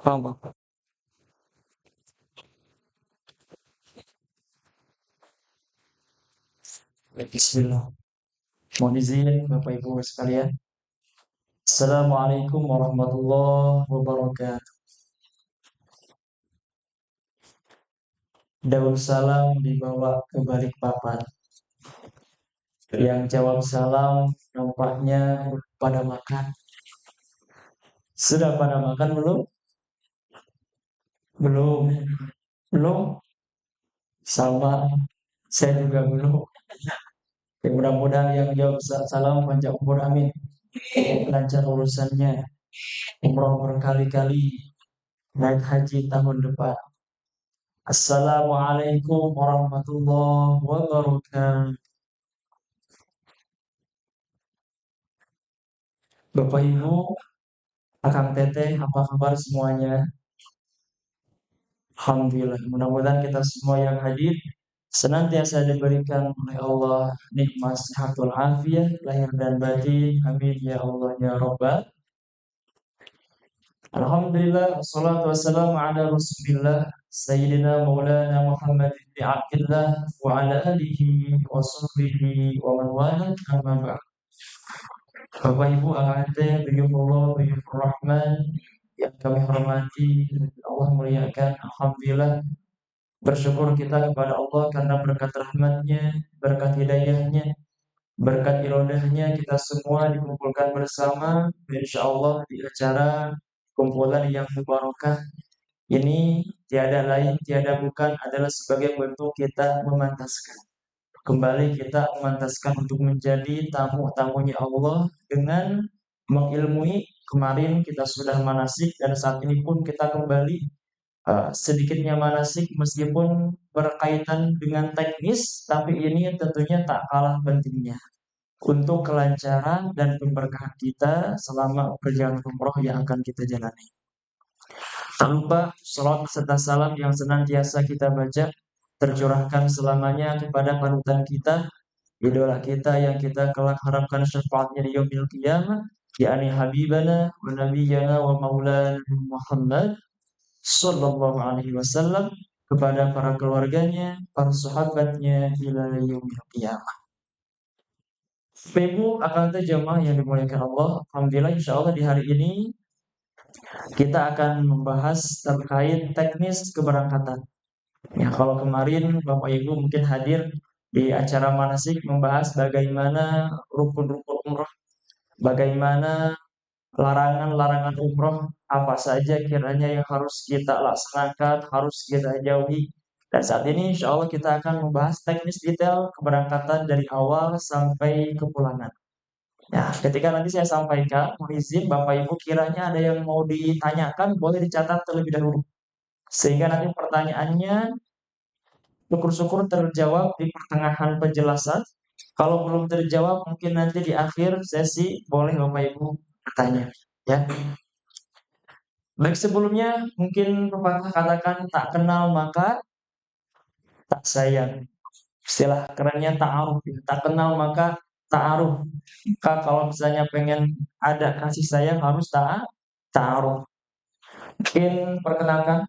Paham, Pak. Bismillah. Mohon izin Bapak Ibu sekalian. Assalamualaikum warahmatullahi wabarakatuh. Daun salam dibawa ke balik papan. Yang jawab salam nampaknya pada makan. Sudah pada makan belum? Belum. Belum. Sama. Saya juga belum. Ya, mudah-mudahan yang jawab salam panjang umur amin. Lancar urusannya. Umroh berkali-kali. Naik haji tahun depan. Assalamualaikum warahmatullahi wabarakatuh. Bapak Ibu, Akang Teteh, apa kabar semuanya? Alhamdulillah, mudah-mudahan kita semua yang hadir senantiasa diberikan oleh Allah nikmat sehatul afiat lahir dan batin. Amin ya Allah ya Rabbal. Alhamdulillah, wassalatu wassalamu ala Rasulillah Sayyidina Maulana Muhammad bin Abdullah wa ala alihi wa sahbihi wa man wala amma ba'd. Bapak Ibu AHT, Biyufullah, Biyufur Rahman yang kami hormati, Allah muliakan. Alhamdulillah, bersyukur kita kepada Allah karena berkat rahmatnya, berkat hidayahnya, berkat irodahnya kita semua dikumpulkan bersama, insya Allah di acara kumpulan yang mubarakah ini tiada lain, tiada bukan adalah sebagai bentuk kita memantaskan. Kembali kita memantaskan untuk menjadi tamu-tamunya Allah dengan mengilmui. Kemarin kita sudah manasik dan saat ini pun kita kembali sedikitnya manasik meskipun berkaitan dengan teknis, tapi ini tentunya tak kalah pentingnya untuk kelancaran dan keberkahan kita selama perjalanan umroh yang akan kita jalani. Tanpa salat serta salam yang senantiasa kita baca tercurahkan selamanya kepada panutan kita, idola kita yang kita kelak harapkan syafaatnya di yaumil qiyamah, yakni habibana wa nabiyyana wa maulana Muhammad sallallahu alaihi wasallam, kepada para keluarganya, para sahabatnya ila yaumil qiyamah. Ibu akan jemaah yang dimuliakan Allah, alhamdulillah insyaallah di hari ini kita akan membahas terkait teknis keberangkatan. Ya, kalau kemarin Bapak Ibu mungkin hadir di acara manasik membahas bagaimana rukun-rukun umroh, bagaimana larangan-larangan umroh, apa saja kiranya yang harus kita laksanakan, harus kita jauhi. Dan saat ini insya Allah kita akan membahas teknis detail keberangkatan dari awal sampai kepulangan. Ya, ketika nanti saya sampaikan, mohon izin Bapak Ibu kiranya ada yang mau ditanyakan, boleh dicatat terlebih dahulu. Sehingga nanti pertanyaannya syukur-syukur terjawab di pertengahan penjelasan. Kalau belum terjawab, mungkin nanti di akhir sesi boleh Bapak Ibu bertanya. Ya. Baik, sebelumnya mungkin pepatah katakan tak kenal maka tak sayang. Istilah kerennya ta'aruf. Tak kenal maka ta'aruf. Maka kalau misalnya pengen ada kasih sayang harus ta'aruf. Mungkin perkenalkan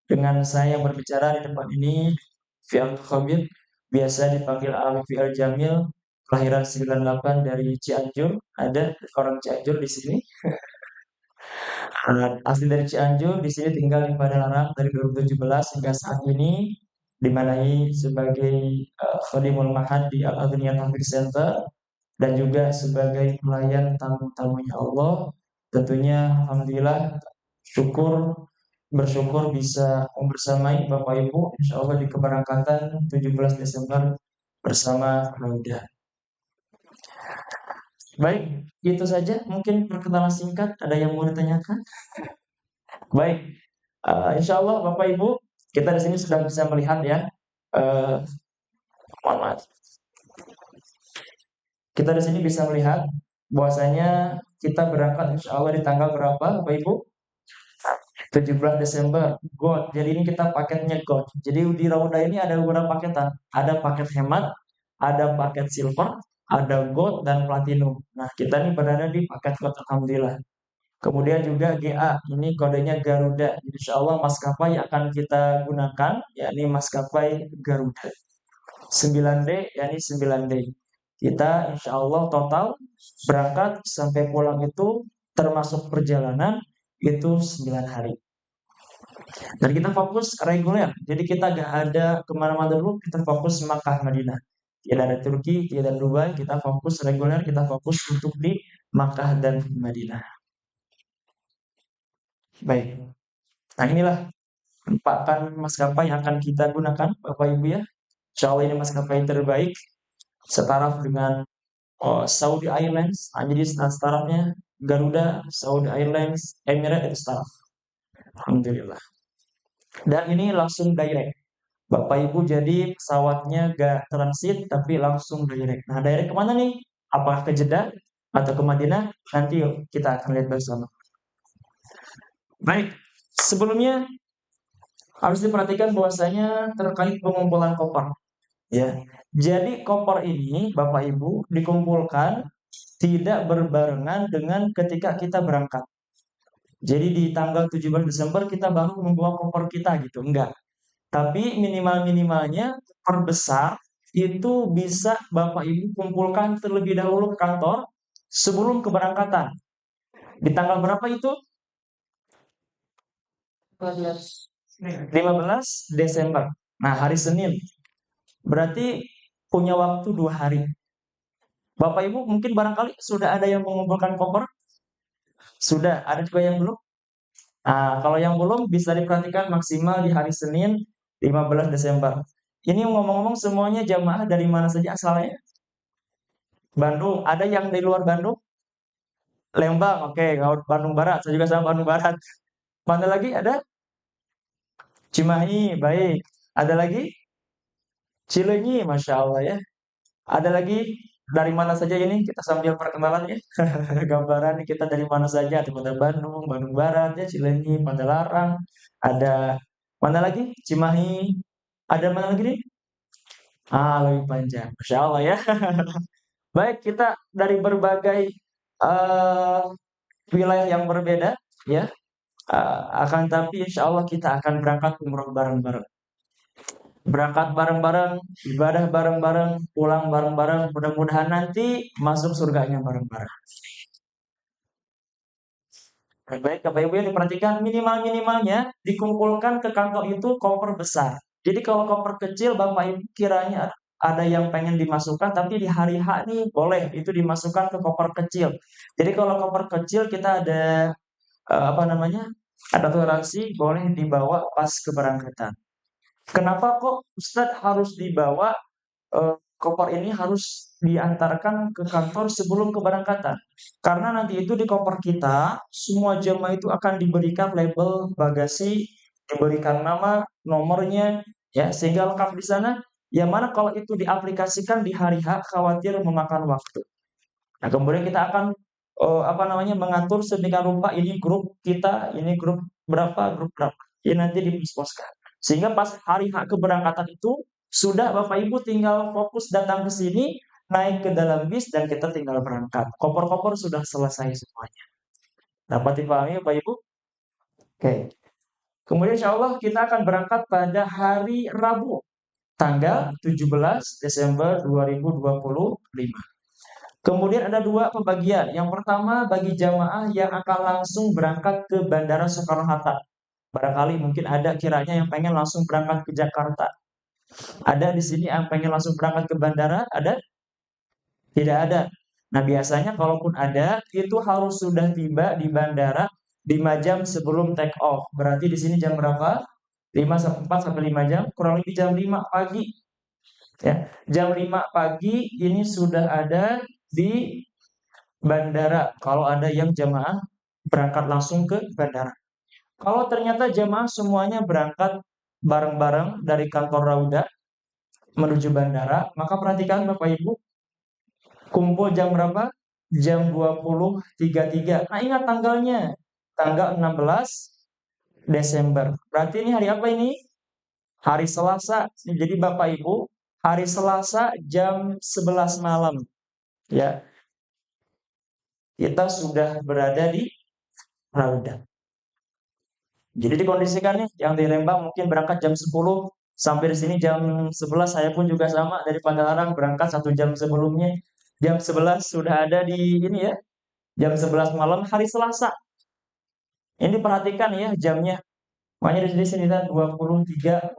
dengan saya yang berbicara di tempat ini, Fi'al Khabir, biasa dipanggil Fi'al Jamil, kelahiran 98 dari Cianjur, ada orang Cianjur di sini. Asli dari Cianjur, di sini tinggal di Padalarang dari 2017 hingga saat ini, dimanai sebagai Khadimul Mahad di Al-Aghniyah Tahfidz Center dan juga sebagai pelayan tamu-tamunya Allah. Tentunya alhamdulillah bersyukur bisa membersamai Bapak Ibu insya Allah di keberangkatan 17 Desember bersama Rauda. Baik, itu saja mungkin perkenalan singkat. Ada yang mau ditanyakan? Baik, insya Allah Bapak Ibu kita di sini sudah bisa melihat ya. Mohon maaf. Kita di sini bisa melihat bahwasanya kita berangkat insya Allah di tanggal berapa Bapak Ibu? 17 Desember Gold. Jadi ini kita paketnya Gold. Jadi di Rauda ini ada beberapa paketan. Ada paket hemat, ada paket silver, ada Gold dan Platinum. Nah, kita ini berada di paket Gold alhamdulillah. Kemudian juga GA, ini kodenya Garuda. Insya Allah maskapai yang akan kita gunakan, yakni maskapai Garuda. 9D, yakni 9 day. Kita insya Allah total berangkat sampai pulang itu termasuk perjalanan itu 9 hari. Dan kita fokus reguler. Jadi kita gak ada kemana-mana dulu, kita fokus Makkah Madinah. Tidak ada Turki, tidak ada Dubai, kita fokus reguler, kita fokus untuk di Makkah dan Madinah. Baik. Nah inilah merupakan maskapai yang akan kita gunakan, Bapak Ibu ya. Insya Allah ini maskapai terbaik, setaraf dengan Saudi Airlines. Nah, jadi startupnya Garuda, Saudi Airlines, Emirates itu startup. Alhamdulillah. Dan ini langsung direct. Bapak Ibu jadi pesawatnya gak transit tapi langsung direct. Nah direct kemana nih? Apakah ke Jeddah atau ke Madinah? Nanti yuk kita akan lihat bersama. Baik, sebelumnya harus diperhatikan bahwasanya terkait pengumpulan koper. Ya, jadi koper ini Bapak Ibu dikumpulkan tidak berbarengan dengan ketika kita berangkat. Jadi di tanggal 17 Desember kita baru membawa koper kita gitu, enggak. Tapi minimal-minimalnya koper besar itu bisa Bapak Ibu kumpulkan terlebih dahulu ke kantor sebelum keberangkatan. Di tanggal berapa itu? 15 Desember. Nah, hari Senin. Berarti punya waktu 2 hari. Bapak Ibu mungkin barangkali sudah ada yang mengumpulkan koper? Sudah, ada juga yang belum? Nah, kalau yang belum bisa diperhatikan maksimal di hari Senin 15 Desember. Ini ngomong-ngomong semuanya jamaah dari mana saja asalnya? Bandung. Ada yang dari luar Bandung? Lembang, oke. Kalau Bandung Barat, saya juga sama Bandung Barat. Mana lagi ada? Cimahi, baik. Ada lagi? Cileunyi, Masya Allah ya. Ada lagi dari mana saja ini? Kita sambil perkenalan ya. Gambaran kita dari mana saja. Ada Kota Bandung, Bandung Barat, ya, Cileunyi, Padalarang. Ada mana lagi? Cimahi. Ada mana lagi nih? Lebih panjang. Masya Allah ya. Baik, kita dari berbagai eh, wilayah yang berbeda ya. Akan tapi insya Allah kita akan berangkat umroh bareng-bareng. Berangkat bareng-bareng, ibadah bareng-bareng, pulang bareng-bareng. Mudah-mudahan nanti masuk surganya bareng-bareng. Baik, Bapak Ibu yang diperhatikan minimal-minimalnya dikumpulkan ke kantor itu koper besar. Jadi kalau koper kecil Bapak Ibu kiranya ada yang pengen dimasukkan tapi di hari H nih boleh itu dimasukkan ke koper kecil. Jadi kalau koper kecil kita ada apa namanya? Ada toleransi boleh dibawa pas keberangkatan. Kenapa kok Ustadz harus dibawa koper ini harus diantarkan ke kantor sebelum keberangkatan? Karena nanti itu di koper kita semua jemaah itu akan diberikan label bagasi, diberikan nama, nomornya, ya sehingga lengkap di sana. Yang mana kalau itu diaplikasikan di hari H khawatir memakan waktu. Nah, kemudian kita akan apa namanya mengatur sedemikian rupa ini grup kita, ini grup grup berapa. Ini nanti dipos-poskan. Sehingga pas hari H keberangkatan itu sudah Bapak Ibu tinggal fokus datang ke sini, naik ke dalam bis dan kita tinggal berangkat. Koper-koper sudah selesai semuanya. Dapat dipahami Bapak Ibu? Oke. Kemudian insya Allah kita akan berangkat pada hari Rabu, tanggal 17 Desember 2025. Kemudian ada dua pembagian. Yang pertama bagi jamaah yang akan langsung berangkat ke Bandara Soekarno-Hatta. Barangkali mungkin ada kiranya yang pengen langsung berangkat ke Jakarta. Ada di sini yang pengen langsung berangkat ke bandara? Ada? Tidak ada. Nah biasanya kalaupun ada, itu harus sudah tiba di bandara 5 jam sebelum take off. Berarti di sini jam berapa? 5 sampai 4 sampai 5 jam, kurang lebih jam 5 pagi. Ya, jam 5 pagi ini sudah ada di bandara kalau ada yang jamaah berangkat langsung ke bandara. Kalau ternyata jamaah semuanya berangkat bareng-bareng dari kantor Rauda menuju bandara, maka perhatikan Bapak Ibu, kumpul jam berapa? Jam 20.33. Nah, ingat tanggalnya. Tanggal 16 Desember. Berarti ini hari apa ini? Hari Selasa. Jadi Bapak Ibu, hari Selasa jam 11 malam. Ya, kita sudah berada di Raudah. Jadi dikondisikan nih, yang di Lembang mungkin berangkat jam 10, sampai di sini jam 11, saya pun juga sama dari Padalarang berangkat 1 jam sebelumnya. Jam 11 sudah ada di ini ya, jam 11 malam hari Selasa. Ini perhatikan ya jamnya. Makanya di sini dan 23.00.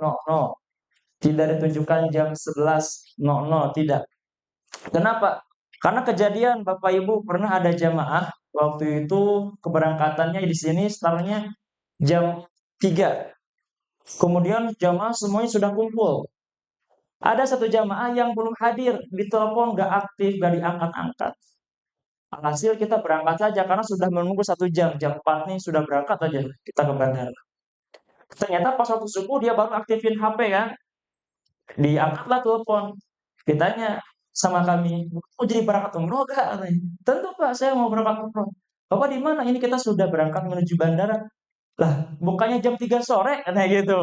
Tidak ditunjukkan jam 11.00, tidak. Kenapa? Karena kejadian Bapak Ibu pernah ada jamaah waktu itu keberangkatannya di sini startnya jam 3. Kemudian jamaah semuanya sudah kumpul. Ada satu jamaah yang belum hadir, ditelepon nggak aktif, nggak diangkat-angkat. Alhasil kita berangkat saja karena sudah menunggu 1 jam. Jam 4 nih sudah berangkat aja kita ke bandara. Ternyata pas waktu subuh dia baru aktifin HP kan. Diangkatlah telepon. Ditanya sama kami, mau jadi berangkat umroh gak? Katanya. Tentu Pak, saya mau berangkat umroh. Bapak di mana? Ini kita sudah berangkat menuju bandara. Lah, bukannya jam 3 sore? Katanya gitu.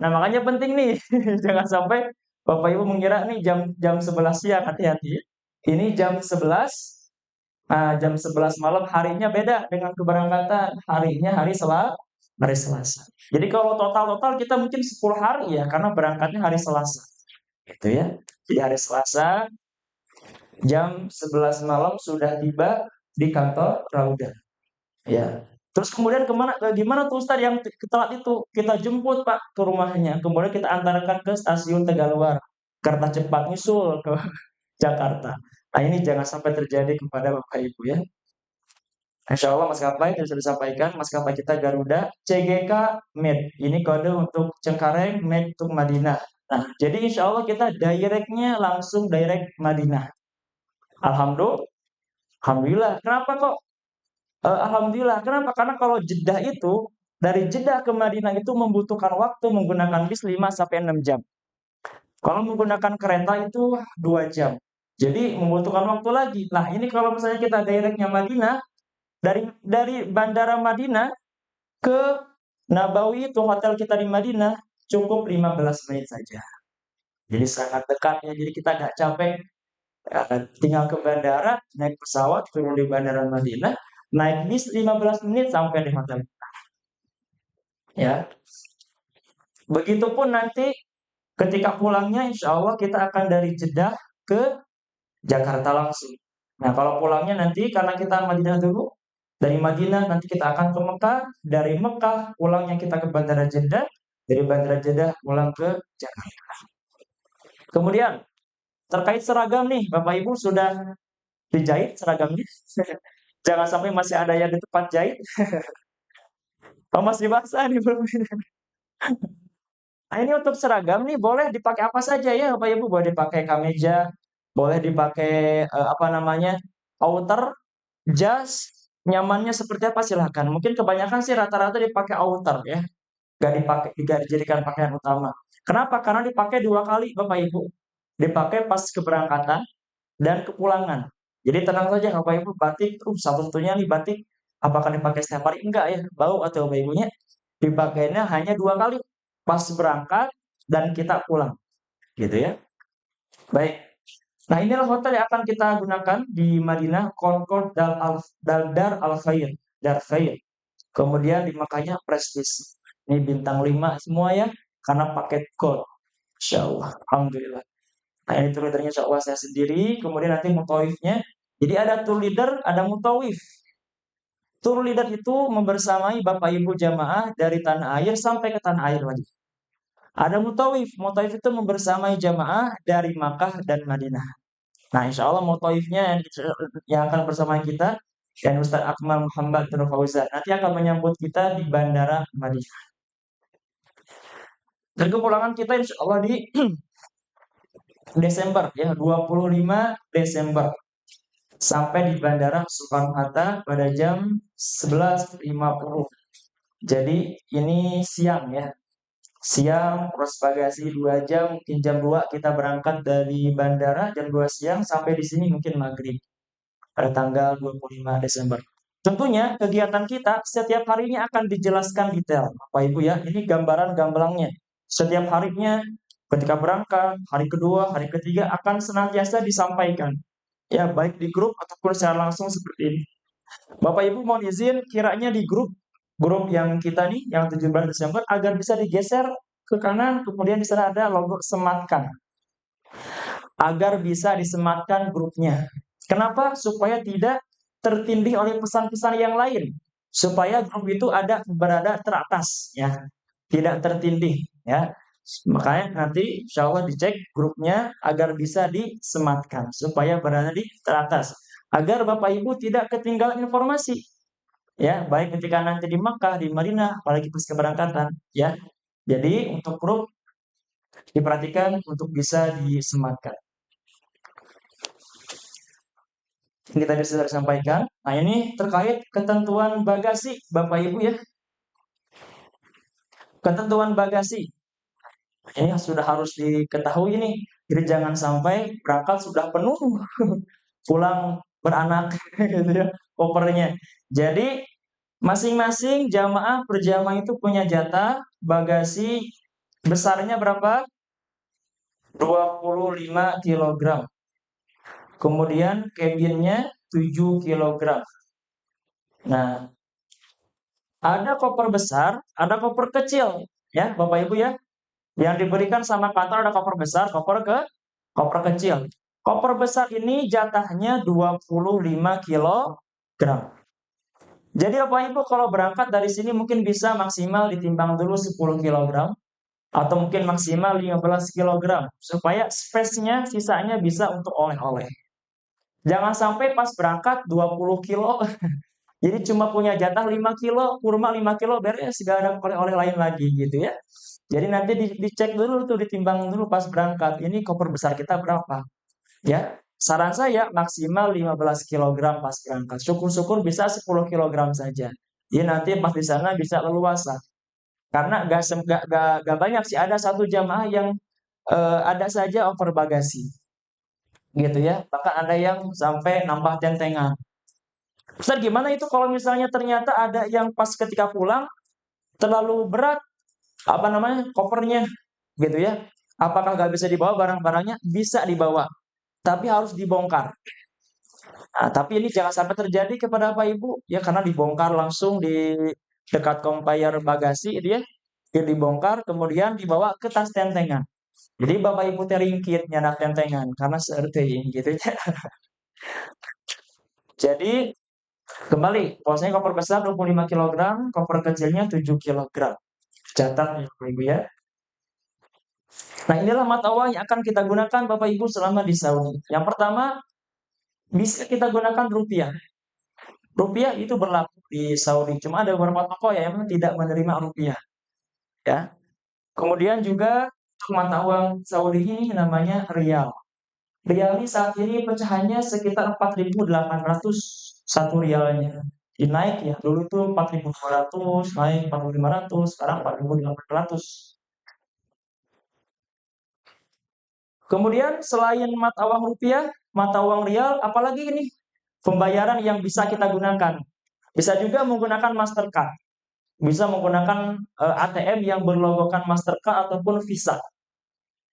Nah, makanya penting nih, jangan sampai Bapak Ibu mengira nih jam jam 11 siang, hati-hati. Ini jam 11 malam, harinya beda dengan keberangkatan. Harinya hari Selasa. Jadi kalau total-total kita mungkin 10 hari ya, karena berangkatnya hari Selasa. Gitu ya. Jadi hari Selasa jam 11 malam sudah tiba di kantor Rauda. Ya. Terus kemudian gimana tuh Ustaz yang telat itu? Kita jemput Pak ke rumahnya. Kemudian kita antarkan ke stasiun Tegaluar. Kereta cepat nyusul ke Jakarta. Nah ini jangan sampai terjadi kepada Bapak Ibu ya. Insya Allah maskapai yang sudah disampaikan, maskapai kita Garuda, CGK Med. Ini kode untuk Cengkareng, Med untuk Madinah. Nah, jadi insya Allah kita directnya langsung direct Madinah. Alhamdulillah. Alhamdulillah. Kenapa kok? Alhamdulillah. Kenapa? Karena kalau Jeddah itu, dari Jeddah ke Madinah itu membutuhkan waktu menggunakan bis 5 sampai 6 jam. Kalau menggunakan kereta itu 2 jam. Jadi membutuhkan waktu lagi. Nah, ini kalau misalnya kita directnya Madinah, dari Bandara Madinah ke Nabawi itu hotel kita di Madinah cukup 15 menit saja. Jadi sangat dekat ya. Jadi kita nggak capek. Tinggal ke bandara, naik pesawat, turun di Bandara Madinah, naik bis 15 menit sampai di hotel. Ya, begitupun nanti ketika pulangnya, insya Allah kita akan dari Jeddah ke Jakarta langsung. Nah, kalau pulangnya nanti karena kita Madinah dulu, dari Madinah nanti kita akan ke Mekah, dari Mekah pulangnya kita ke Bandara Jeddah, dari Bandara Jeddah pulang ke Jakarta. Kemudian terkait seragam nih, Bapak Ibu sudah dijahit seragamnya? Jangan sampai masih ada yang di tempat jahit. Oh, masih basah nih belum. Nah, ini untuk seragam nih boleh dipakai apa saja ya Bapak Ibu, boleh dipakai kemeja, boleh dipakai apa namanya outer, jas, nyamannya seperti apa silahkan. Mungkin kebanyakan sih rata-rata dipakai outer ya, gak dijadikan pakaian utama. Kenapa? Karena dipakai 2 kali Bapak Ibu, dipakai pas keberangkatan dan kepulangan. Jadi tenang saja Bapak Ibu, batik, satu-satunya nih batik, apakah dipakai setiap hari? Enggak ya, bau atau Bapak Ibunya. Dipakainya hanya 2 kali, pas berangkat dan kita pulang, gitu ya. Baik. Nah inilah hotel yang akan kita gunakan di Madinah, Concord Dar Al Khair, Dar Khair. Kemudian di makanya Prestige. Ini bintang 5 semua ya, karena paket gold. Insya Allah, alhamdulillah. Nah ini tour leadernya insya Allah saya sendiri. Kemudian nanti mutawifnya. Jadi ada tour leader, ada mutawif. Tour leader itu membersamai Bapak Ibu jamaah dari tanah air sampai ke tanah air lagi. Ada mutawif. Mutawif itu membersamai jamaah dari Makkah dan Madinah. Nah, insya Allah mutawifnya yang akan bersama kita dan Ustaz Akmal Muhammad bin Fauzan nanti akan menyambut kita di Bandara Madinah. Dan kepulangan kita insya Allah di Desember ya, 25 Desember. Sampai di Bandara Soekarno-Hatta pada jam 11.50. Jadi ini siang ya. Siang terus bagasi 2 jam, mungkin jam 2 kita berangkat dari bandara jam 2 siang sampai di sini mungkin maghrib pada tanggal 25 Desember. Tentunya kegiatan kita setiap harinya akan dijelaskan detail, Bapak Ibu ya. Ini gambaran gamblangnya. Setiap harinya ketika berangkat, hari kedua, hari ketiga akan senantiasa disampaikan. Ya, baik di grup ataupun secara langsung seperti ini. Bapak Ibu mohon izin kiranya di grup yang kita nih yang 17 Desember agar bisa digeser ke kanan, kemudian di sana ada logo sematkan. Agar bisa disematkan grupnya. Kenapa? Supaya tidak tertindih oleh pesan-pesan yang lain. Supaya grup itu berada teratas ya, tidak tertindih ya. Makanya nanti insya Allah dicek grupnya agar bisa disematkan supaya berada di teratas. Agar Bapak Ibu tidak ketinggalan informasi ya, baik ketika nanti di Makkah, di Madinah, apalagi pas keberangkatan ya. Jadi untuk grup diperhatikan untuk bisa disematkan. Ini tadi sudah disampaikan. Nah, ini terkait ketentuan bagasi, Bapak Ibu ya. Ketentuan bagasi. Ini sudah harus diketahui nih. Jadi jangan sampai berangkat sudah penuh, pulang beranak gitu ya, kopernya. Jadi masing-masing jamaah per jamaah itu punya jatah bagasi besarnya berapa? 25 kg. Kemudian cabinnya 7 kg. Nah, ada koper besar, ada koper kecil, ya Bapak Ibu ya. Yang diberikan sama kantor ada koper besar, koper kecil. Koper besar ini jatahnya 25 kg. Jadi Bapak Ibu kalau berangkat dari sini mungkin bisa maksimal ditimbang dulu 10 kg atau mungkin maksimal 15 kg supaya space-nya sisanya bisa untuk oleh-oleh. Jangan sampai pas berangkat 20 kilo jadi cuma punya jatah 5 kilo, kurma 5 kilo, beres, gak ada oleh-oleh lain lagi gitu ya. Jadi nanti dicek dulu tuh, ditimbang dulu pas berangkat. Ini koper besar kita berapa? Ya, saran saya maksimal 15 kilogram pas berangkat. Syukur-syukur bisa 10 kilogram saja. Jadi nanti pas di sana bisa leluasa. Karena gak banyak sih, ada satu jamaah yang ada saja over bagasi. Gitu ya. Bahkan ada yang sampai nambah tentengan. Ustaz, gimana itu kalau misalnya ternyata ada yang pas ketika pulang terlalu berat apa namanya kopernya gitu ya? Apakah nggak bisa dibawa barang-barangnya? Bisa dibawa, tapi harus dibongkar. Nah, tapi ini jangan sampai terjadi kepada Bapak Ibu ya karena dibongkar langsung di dekat conveyor bagasi itu ya. Dia dibongkar kemudian dibawa ke tas tentengan. Jadi Bapak Ibu teringkit nyanak tentengan karena seperti gitu ya. Jadi kembali, posnya koper besar 25 kg, koper kecilnya 7 kg. Catat ya Bapak Ibu ya. Nah, inilah mata uang yang akan kita gunakan Bapak Ibu selama di Saudi. Yang pertama, bisa kita gunakan rupiah. Rupiah itu berlaku di Saudi. Cuma ada beberapa toko yang memang tidak menerima rupiah. Ya. Kemudian juga untuk mata uang Saudi ini namanya rial. Rial ini saat ini pecahannya sekitar 4.800 satu rialnya. Naik ya, dulu tuh 4.200, naik 4.500, sekarang 4.800. Kemudian selain mata uang rupiah, mata uang rial, apalagi ini pembayaran yang bisa kita gunakan. Bisa juga menggunakan Mastercard. Bisa menggunakan ATM yang berlogokan Mastercard ataupun Visa.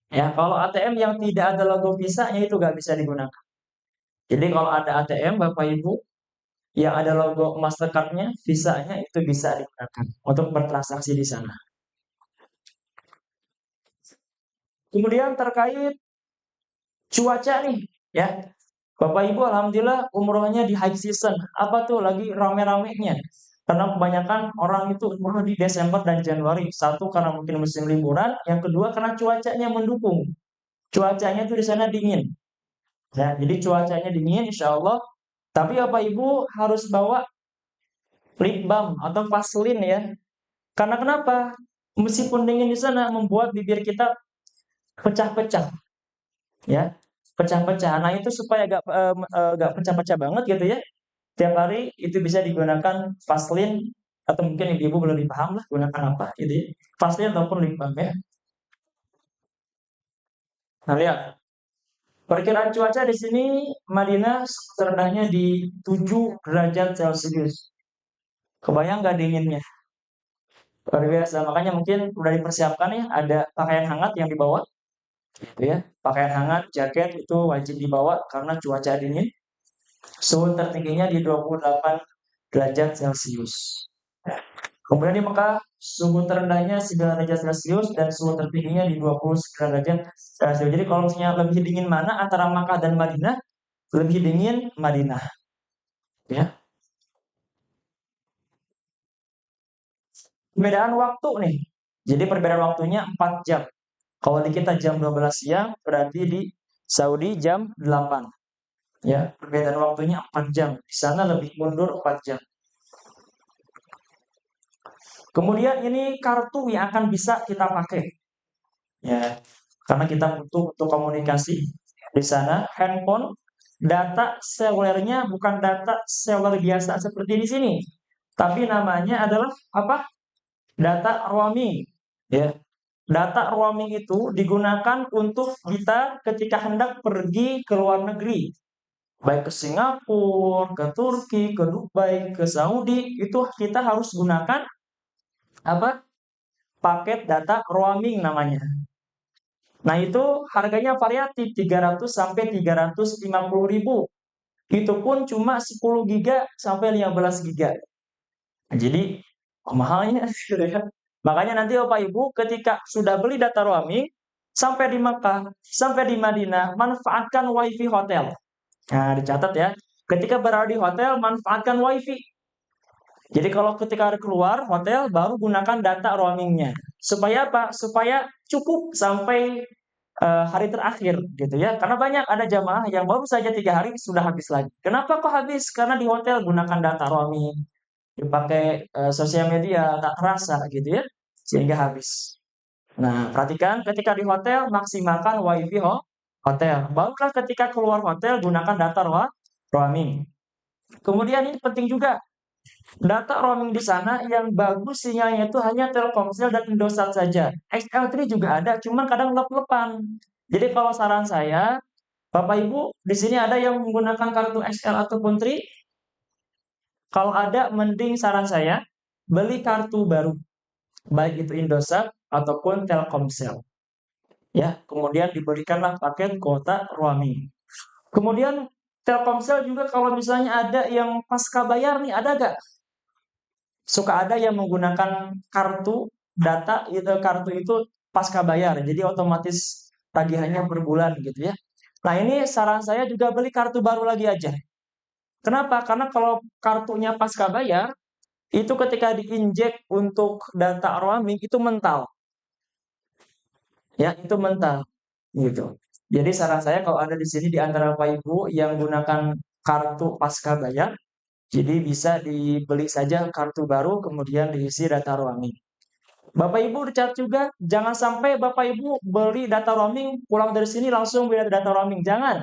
Ya, kalau ATM yang tidak ada logo Visa-nya itu nggak bisa digunakan. Jadi kalau ada ATM Bapak Ibu yang ada logo Mastercard-nya, Visa-nya itu bisa digunakan untuk bertransaksi di sana. Kemudian terkait cuaca nih, ya. Bapak Ibu alhamdulillah umrohnya di high season. Apa tuh lagi rame-ramenya? Karena kebanyakan orang itu umroh di Desember dan Januari. Satu karena mungkin musim liburan, yang kedua karena cuacanya mendukung. Cuacanya tuh di sana dingin. Ya, jadi cuacanya dingin insya Allah. Tapi Bapak Ibu harus bawa lip balm atau Vaseline ya. Karena kenapa? Meskipun dingin di sana membuat bibir kita pecah-pecah ya. Pecah-pecah. Nah, itu supaya gak pecah-pecah banget gitu ya. Tiap hari itu bisa digunakan Vaseline atau mungkin ibu-ibu belum dipaham lah gunakan apa gitu ya. Vaseline ataupun lip balm ya. Nah, lihat. Perkiraan cuaca di sini Madinah terendahnya di 7 derajat Celcius. Kebayang nggak dinginnya? Luar biasa. Makanya mungkin udah dipersiapkan ya, ada pakaian hangat yang dibawa, gitu ya. Pakaian hangat, jaket itu wajib dibawa karena cuaca dingin. Suhu tertingginya di 28 derajat Celcius. Kemudian di Mekah, suhu terendahnya 9 derajat Celcius dan suhu tertingginya di 29 derajat Celcius. Jadi kalau misalnya lebih dingin mana antara Makkah dan Madinah, lebih dingin Madinah. Ya. Perbedaan waktu nih. Jadi perbedaan waktunya 4 jam. Kalau di kita jam 12 siang, berarti di Saudi jam 8. Ya, perbedaan waktunya 4 jam. Di sana lebih mundur 4 jam. Kemudian ini kartu yang akan bisa kita pakai. Ya, karena kita butuh untuk komunikasi di sana, handphone, data selulernya bukan data seluler biasa seperti di sini, tapi namanya adalah apa? Data roaming. Ya, data roaming itu digunakan untuk kita ketika hendak pergi ke luar negeri, baik ke Singapura, ke Turki, ke Dubai, ke Saudi, itu kita harus gunakan apa? Paket data roaming namanya. Nah, itu harganya variatif 300 sampai 350 ribu. Itu pun cuma 10 giga sampai 15 giga. Nah, jadi mahalnya gitu ya. Makanya nanti Bapak Ibu ketika sudah beli data roaming sampai di Makkah, sampai di Madinah, manfaatkan WiFi hotel. Nah, dicatat ya. Ketika berada di hotel, manfaatkan WiFi. Jadi kalau ketika ada keluar hotel, baru gunakan data roamingnya. Supaya apa? Supaya cukup sampai hari terakhir gitu ya. Karena banyak ada jamaah yang baru saja 3 hari sudah habis lagi. Kenapa kok habis? Karena di hotel gunakan data roaming, dipakai sosial media tak terasa gitu ya, sehingga habis. Nah, perhatikan ketika di hotel maksimalkan WiFi hotel. Barulah ketika keluar hotel gunakan data roaming. Kemudian ini penting juga, data roaming di sana yang bagus sinyalnya itu hanya Telkomsel dan Indosat saja. XL3 juga ada, cuman kadang lep-lepan. Jadi kalau saran saya, Bapak Ibu di sini ada yang menggunakan kartu XL ataupun Tri? Kalau ada, mending saran saya beli kartu baru, baik itu Indosat ataupun Telkomsel. Ya, kemudian diberikanlah paket kuota roaming. Kemudian Telkomsel juga kalau misalnya ada yang pasca bayar nih, ada gak? Suka ada yang menggunakan kartu data itu, kartu itu pasca bayar, jadi otomatis tagihannya per bulan gitu ya. Nah, ini saran saya juga beli kartu baru lagi aja. Kenapa? Karena kalau kartunya pasca bayar itu ketika diinjek untuk data roaming itu mental, ya itu mental gitu. Jadi saran saya kalau ada di sini di antara Bapak Ibu yang gunakan kartu pasca bayar, jadi bisa dibeli saja kartu baru kemudian diisi data roaming. Bapak Ibu dicatat juga, jangan sampai Bapak Ibu beli data roaming, pulang dari sini langsung beli data roaming. Jangan.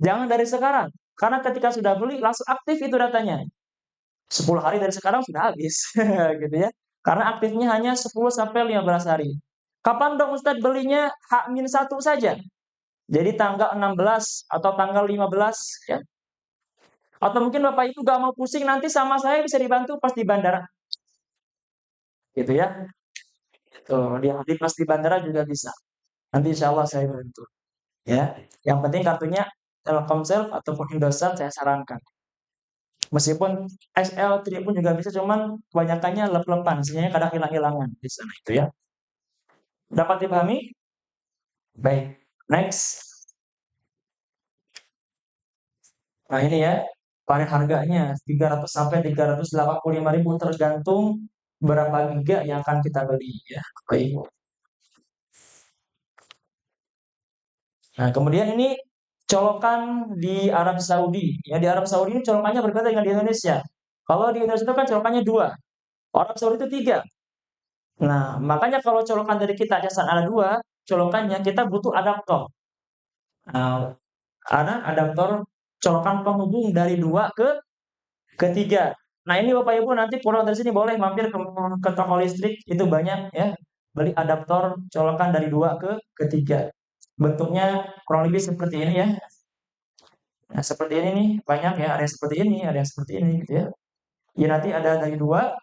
Jangan dari sekarang. Karena ketika sudah beli, langsung aktif itu datanya. 10 hari dari sekarang sudah habis. Gitu ya. Karena aktifnya hanya 10 sampai 15 hari. Kapan dong Ustadz belinya? H-1 saja. Jadi tanggal 16 atau tanggal 15 ya. Atau mungkin Bapak Ibu gak mau pusing, nanti sama saya bisa dibantu pas di bandara. Gitu ya. Tuh, di pas di bandara juga bisa. Nanti insya Allah saya bantu. Ya, yang penting kartunya Telkomsel ataupun Indosat saya sarankan. Meskipun XL3 pun juga bisa, cuman kebanyakannya lep-lepan, sinyalnya kadang hilang-hilangan di sana itu ya. Dapat dipahami? Baik, next. Nah ini ya, paling harganya 300 sampai 385 ribu tergantung berapa giga yang akan kita beli ya. Baik. Nah, kemudian ini colokan di Arab Saudi. Ya, di Arab Saudi ini colokannya berbeda dengan di Indonesia. Kalau di Indonesia itu kan colokannya dua, Arab Saudi itu tiga. Nah, makanya kalau colokan dari kita jasad ada dua, colokannya kita butuh adaptor. Nah, ada adaptor colokan penghubung dari dua ke ketiga. Nah, ini Bapak Ibu nanti pulang dari sini boleh mampir ke toko listrik, itu banyak ya. Beli adaptor colokan dari dua ke ketiga. Bentuknya kurang lebih seperti ini ya. Nah, seperti ini nih, banyak ya, ada yang seperti ini, ada yang seperti ini gitu ya. Ya nanti ada dari dua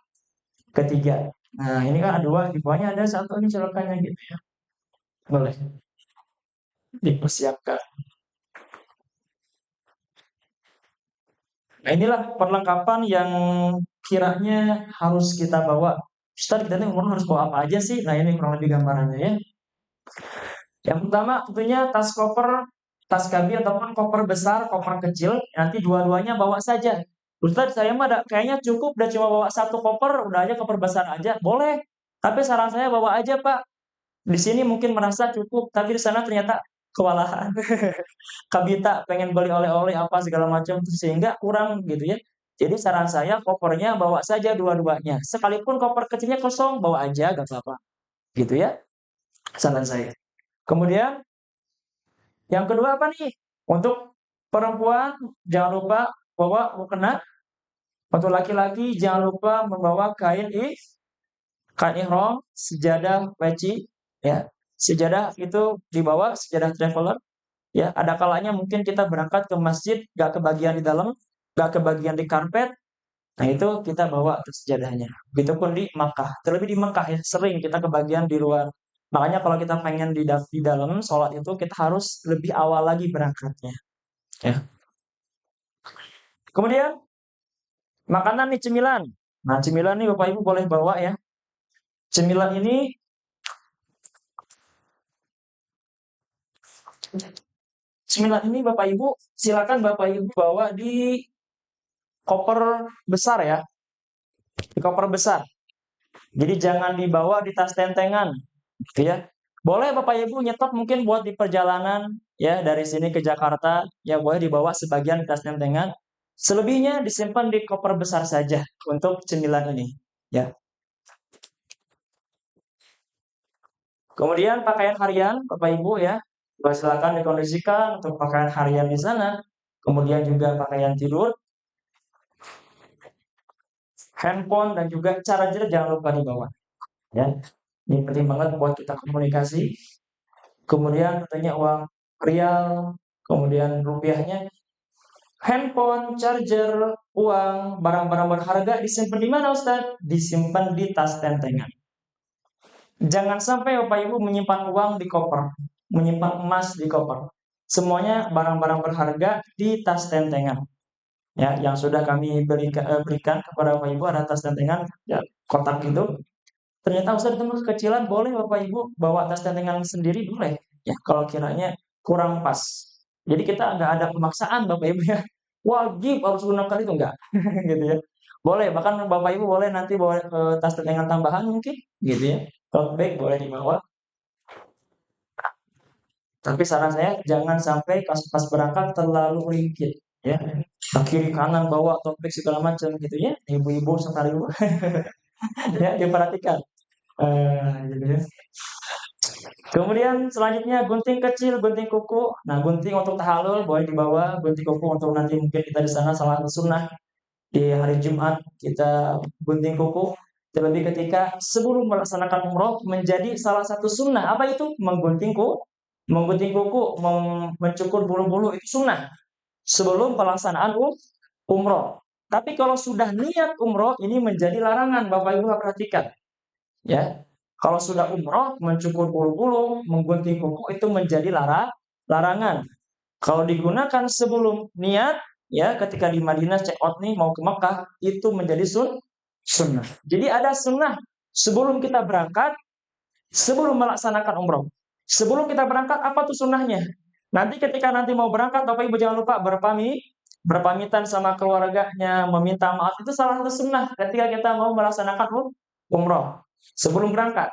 ke tiga. Nah, ini kan ada dua, di bawahnya ada satu ini colokannya gitu ya. Boleh dipersiapkan. Nah, inilah perlengkapan yang kiranya harus kita bawa. Ustaz, kita nih umur harus bawa apa aja sih? Nah, ini kurang lebih gambarannya ya. Yang pertama tentunya tas koper, tas kabin ataupun koper besar, koper kecil, nanti dua-duanya bawa saja. Ustaz, saya mah kayaknya cukup udah cuma bawa satu koper, udah aja koper besar aja. Boleh. Tapi saran saya bawa aja, Pak. Di sini mungkin merasa cukup, tapi di sana ternyata kewalahan. Kabita pengen beli oleh-oleh apa segala macam sehingga kurang gitu ya. Jadi saran saya kopernya bawa saja dua-duanya. Sekalipun koper kecilnya kosong, bawa aja gak apa-apa. Gitu ya, saran saya. Kemudian yang kedua apa nih? Untuk perempuan jangan lupa bawa mukena. Untuk laki-laki jangan lupa membawa kain ihram, sejadah peci, ya. Sejadah itu dibawa, sejadah traveler. Ya, ada kalanya mungkin kita berangkat ke masjid, gak kebagian di dalam, gak kebagian di karpet. Nah, itu kita bawa tuh sejadahnya. Begitupun di Makkah. Terlebih di Makkah ya, sering kita kebagian di luar. Makanya kalau kita pengen di dalam sholat itu kita harus lebih awal lagi berangkatnya. Ya. Kemudian makanan nih cemilan. Nah, cemilan nih Bapak Ibu boleh bawa ya. Cemilan ini cemilan ini Bapak Ibu silakan Bapak Ibu bawa di koper besar ya, di koper besar. Jadi jangan dibawa di tas tentengan, gitu ya. Boleh Bapak Ibu nyetok mungkin buat di perjalanan ya dari sini ke Jakarta, ya boleh dibawa sebagian di tas tentengan. Selebihnya disimpan di koper besar saja untuk cemilan ini, ya. Kemudian pakaian harian Bapak Ibu ya, silakan dikondisikan untuk pakaian harian di sana. Kemudian juga pakaian tidur, handphone dan juga charger jangan lupa dibawa. Ya, ini penting banget buat kita komunikasi. Kemudian tentunya uang rial, kemudian rupiahnya, handphone, charger, uang, barang-barang berharga disimpan di mana Ustaz? Disimpan di tas tentengan. Jangan sampai Bapak Ibu menyimpan uang di koper, menyimpan emas di koper. Semuanya barang-barang berharga di tas tentengan. Ya, yang sudah kami berikan kepada Bapak Ibu ada tas tentengan ya, kotak gitu. Ternyata Ustaz itu kekecilan, boleh Bapak Ibu bawa tas tentengan sendiri boleh. Ya, kalau kiranya kurang pas. Jadi kita nggak ada pemaksaan Bapak Ibu ya. Wajib harus gunakan itu enggak. Gitu ya. Boleh, bahkan Bapak Ibu boleh nanti bawa tas tentengan tambahan mungkin gitu ya. Tote bag boleh dibawa. Tapi saran saya jangan sampai pas berangkat terlalu ringkih ya. Kiri kanan bawa tote bag segala macam gitu ya. Ibu-ibu sekali ya diperhatikan. Gitu ya. Kemudian selanjutnya gunting kecil, gunting kuku. Nah, gunting untuk tahalul boleh dibawa, gunting kuku untuk nanti mungkin kita di sana salah sunnah di hari Jumat kita gunting kuku. Terlebih ketika sebelum melaksanakan umroh menjadi salah satu sunnah. Apa itu? Menggunting kuku, mencukur bulu-bulu itu sunnah sebelum pelaksanaan umroh. Tapi kalau sudah niat umroh ini menjadi larangan. Bapak Ibu perhatikan, ya. Kalau sudah umroh, mencukur bulu-bulu, menggunting kuku itu menjadi larangan. Kalau digunakan sebelum niat, ya ketika di Madinah check out nih mau ke Mekah, itu menjadi sunnah. Jadi ada sunnah sebelum kita berangkat, sebelum melaksanakan umroh. Sebelum kita berangkat, apa tuh sunnahnya? Nanti ketika nanti mau berangkat, Bapak Ibu jangan lupa berpamitan sama keluarganya, meminta maaf. Itu salah satu sunnah ketika kita mau melaksanakan umroh. Sebelum berangkat.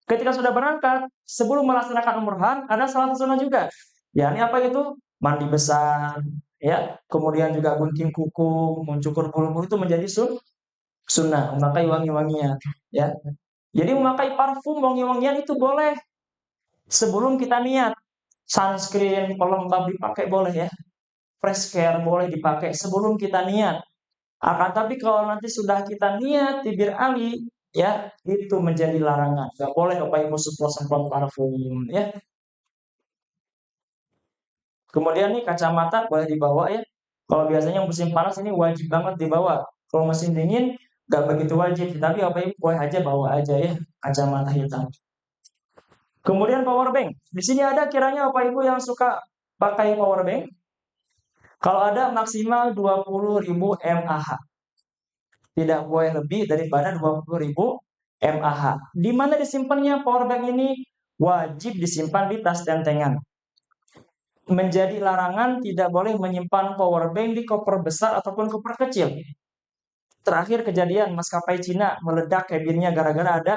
Ketika sudah berangkat, sebelum melaksanakan umrohan, ada salah satu sunnah juga. Ya, ini apa itu? Mandi besar, ya. Kemudian juga gunting kuku, mencukur bulu-bulu itu menjadi sunnah. Memakai wangi-wangian, ya. Jadi memakai parfum wangi-wangian itu boleh sebelum kita niat. Sunscreen, pelembab dipakai boleh ya. Fresh care boleh dipakai sebelum kita niat. Akan tapi kalau nanti sudah kita niat bibir ali, ya itu menjadi larangan. Gak boleh Bapak Ibu semprot-semprot parfum, ya. Kemudian nih kacamata boleh dibawa ya. Kalau biasanya musim panas ini wajib banget dibawa. Kalau musim dingin gak begitu wajib, tapi Bapak Ibu boleh aja bawa aja ya kacamata hitam. Kemudian power bank. Di sini ada kiranya Bapak Ibu yang suka pakai power bank. Kalau ada maksimal 20.000 mAh. Tidak boleh lebih daripada 20.000 mAh. Di mana disimpannya power bank ini? Wajib disimpan di tas tentengan. Menjadi larangan tidak boleh menyimpan power bank di koper besar ataupun koper kecil. Terakhir kejadian maskapai Cina meledak kabinnya gara-gara ada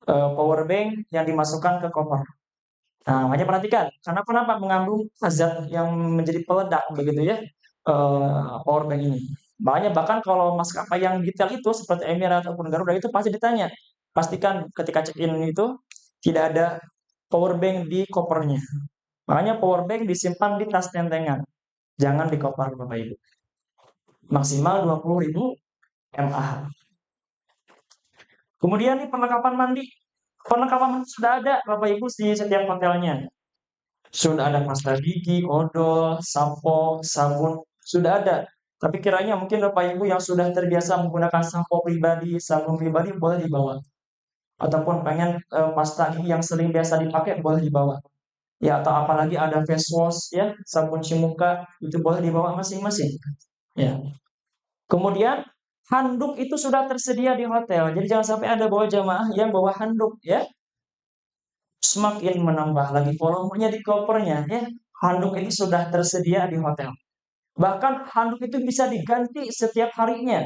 power bank yang dimasukkan ke koper. Nah, makanya perhatikan, karena kenapa mengandung zat yang menjadi peledak begitu ya, power bank ini. Makanya bahkan kalau maskapai yang detail itu seperti Emirates ataupun Garuda itu pasti ditanya, pastikan ketika check-in itu tidak ada power bank di kopernya. Makanya power bank disimpan di tas tentengan, jangan di koper Bapak Ibu. Maksimal 20.000 mAh. Kemudian nih perlengkapan mandi. Perlengkapan mandi sudah ada Bapak Ibu di setiap hotelnya. Sudah ada pasta gigi, odol, sampo, sabun, sudah ada. Tapi kiranya mungkin Bapak Ibu yang sudah terbiasa menggunakan sampo pribadi, sabun pribadi boleh dibawa. Ataupun pengen pasta gigi yang sering biasa dipakai boleh dibawa. Ya, atau apalagi ada face wash ya, sabun cuci muka itu boleh dibawa masing-masing. Ya. Kemudian handuk itu sudah tersedia di hotel. Jadi jangan sampai ada bawa jamaah yang bawa handuk ya. Semakin menambah lagi volumenya di kopernya ya. Handuk itu sudah tersedia di hotel. Bahkan handuk itu bisa diganti setiap harinya.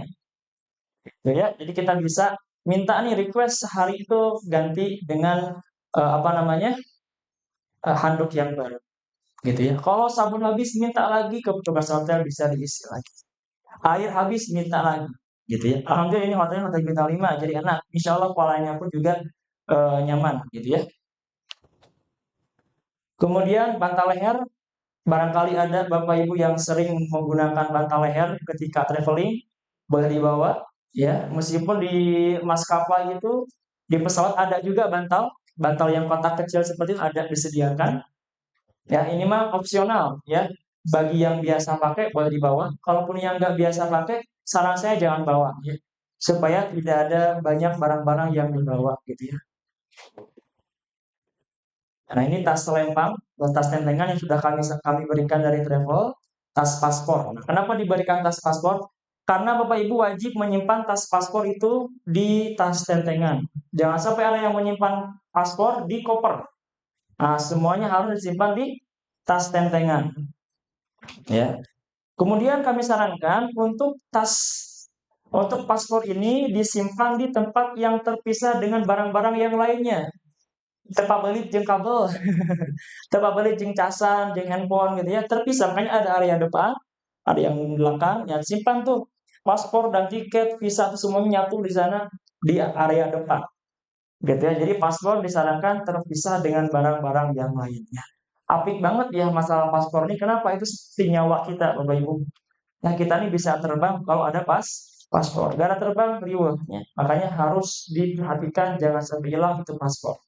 Gitu ya. Jadi kita bisa minta nih request sehari itu ganti dengan apa namanya? Handuk yang baru. Gitu ya. Kalau sabun habis minta lagi ke petugas hotel bisa diisi lagi. Air habis minta lagi. Gitu ya. Alhamdulillah ini hotelnya hotel bintang 5 jadi enak. Insya Allah polanya pun juga nyaman gitu ya. Kemudian bantal leher, barangkali ada Bapak Ibu yang sering menggunakan bantal leher ketika traveling, boleh dibawa ya. Meskipun di maskapai itu di pesawat ada juga bantal yang kotak kecil seperti itu ada disediakan. Ya, ini mah opsional ya. Bagi yang biasa pakai boleh dibawa. Kalaupun yang nggak biasa pakai, saran saya jangan bawa ya. Supaya tidak ada banyak barang-barang yang dibawa gitu ya. Nah, ini tas selempang, tas tentengan yang sudah kami berikan dari travel, tas paspor. Nah, kenapa diberikan tas paspor? Karena Bapak Ibu wajib menyimpan tas paspor itu di tas tentengan. Jangan sampai ada yang menyimpan paspor di koper. Nah, semuanya harus disimpan di tas tentengan. Ya. Kemudian kami sarankan untuk paspor ini disimpan di tempat yang terpisah dengan barang-barang yang lainnya. Tempat beli jeung kabel, tempat beli jeung casan, jeung handphone gitu ya, terpisah. Makanya ada area depan, ada yang belakang, ya simpan tuh paspor dan tiket, visa itu semuanya nyatu di sana di area depan. Gitu ya. Jadi paspor disarankan terpisah dengan barang-barang yang lainnya. Apik banget ya masalah paspor ini. Kenapa? Itu seperti nyawa kita, Bapak Ibu. Nah, kita nih bisa terbang kalau ada paspor. Gara terbang riweuh ya. Makanya harus diperhatikan jangan sampai hilang itu paspor.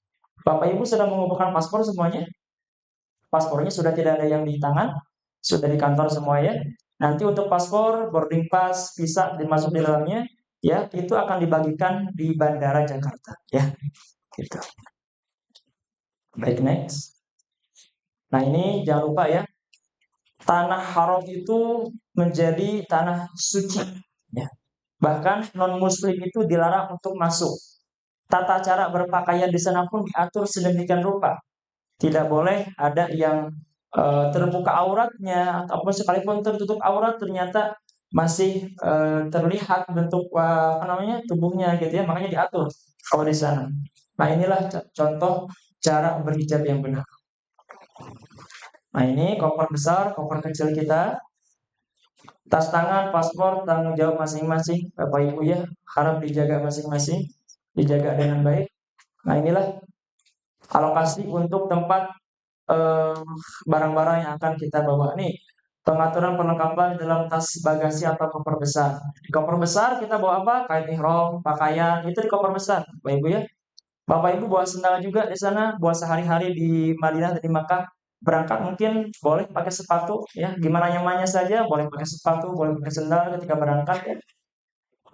Bapak Ibu sudah mengumpulkan paspor semuanya? Paspornya sudah tidak ada yang di tangan? Sudah di kantor semua ya? Nanti untuk paspor, boarding pass, visa dimasuk di dalamnya, ya itu akan dibagikan di Bandara Jakarta, ya. Gitu. Baik, next. Nah, ini jangan lupa ya, tanah haram itu menjadi tanah suci, ya. Bahkan non-muslim itu dilarang untuk masuk. Tata cara berpakaian di sana pun diatur sedemikian rupa. Tidak boleh ada yang terbuka auratnya ataupun sekalipun tertutup aurat ternyata masih terlihat bentuk apa namanya tubuhnya gitu ya, makanya diatur kalau di sana. Nah, inilah contoh cara berhijab yang benar. Nah, ini koper besar, koper kecil kita, tas tangan, paspor, tanggung jawab masing-masing, Bapak Ibu ya, harap dijaga masing-masing, dijaga dengan baik. Nah, inilah alokasi untuk tempat barang-barang yang akan kita bawa nih. Pengaturan perlengkapan dalam tas bagasi atau koper besar. Di koper besar kita bawa apa? Kain ihram, pakaian, itu di koper besar, Bapak Ibu ya. Bapak Ibu bawa sendal juga di sana, buat sehari-hari di Madinah dan di Makkah. Berangkat mungkin boleh pakai sepatu ya, gimana nyamannya saja, boleh pakai sepatu, boleh pakai sendal ketika berangkat ya.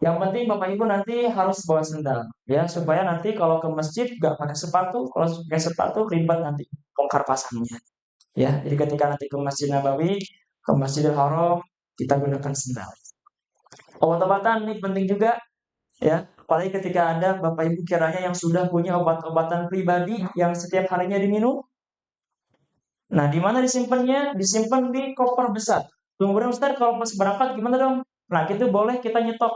Yang penting Bapak Ibu nanti harus bawa sendal ya, supaya nanti kalau ke masjid nggak pakai sepatu, kalau pakai sepatu ribet nanti bongkar pasangnya. Ya, jadi ketika nanti ke Masjid Nabawi ke Masjidil Haram, kita gunakan sendal. Obat-obatan ini penting juga ya, apalagi ketika ada Bapak Ibu kiranya yang sudah punya obat-obatan pribadi yang setiap harinya diminum. Nah, di mana disimpannya? Disimpan di koper besar. Kemudian Ustaz kalau pas berangkat gimana dong? Nah, itu boleh kita nyetok.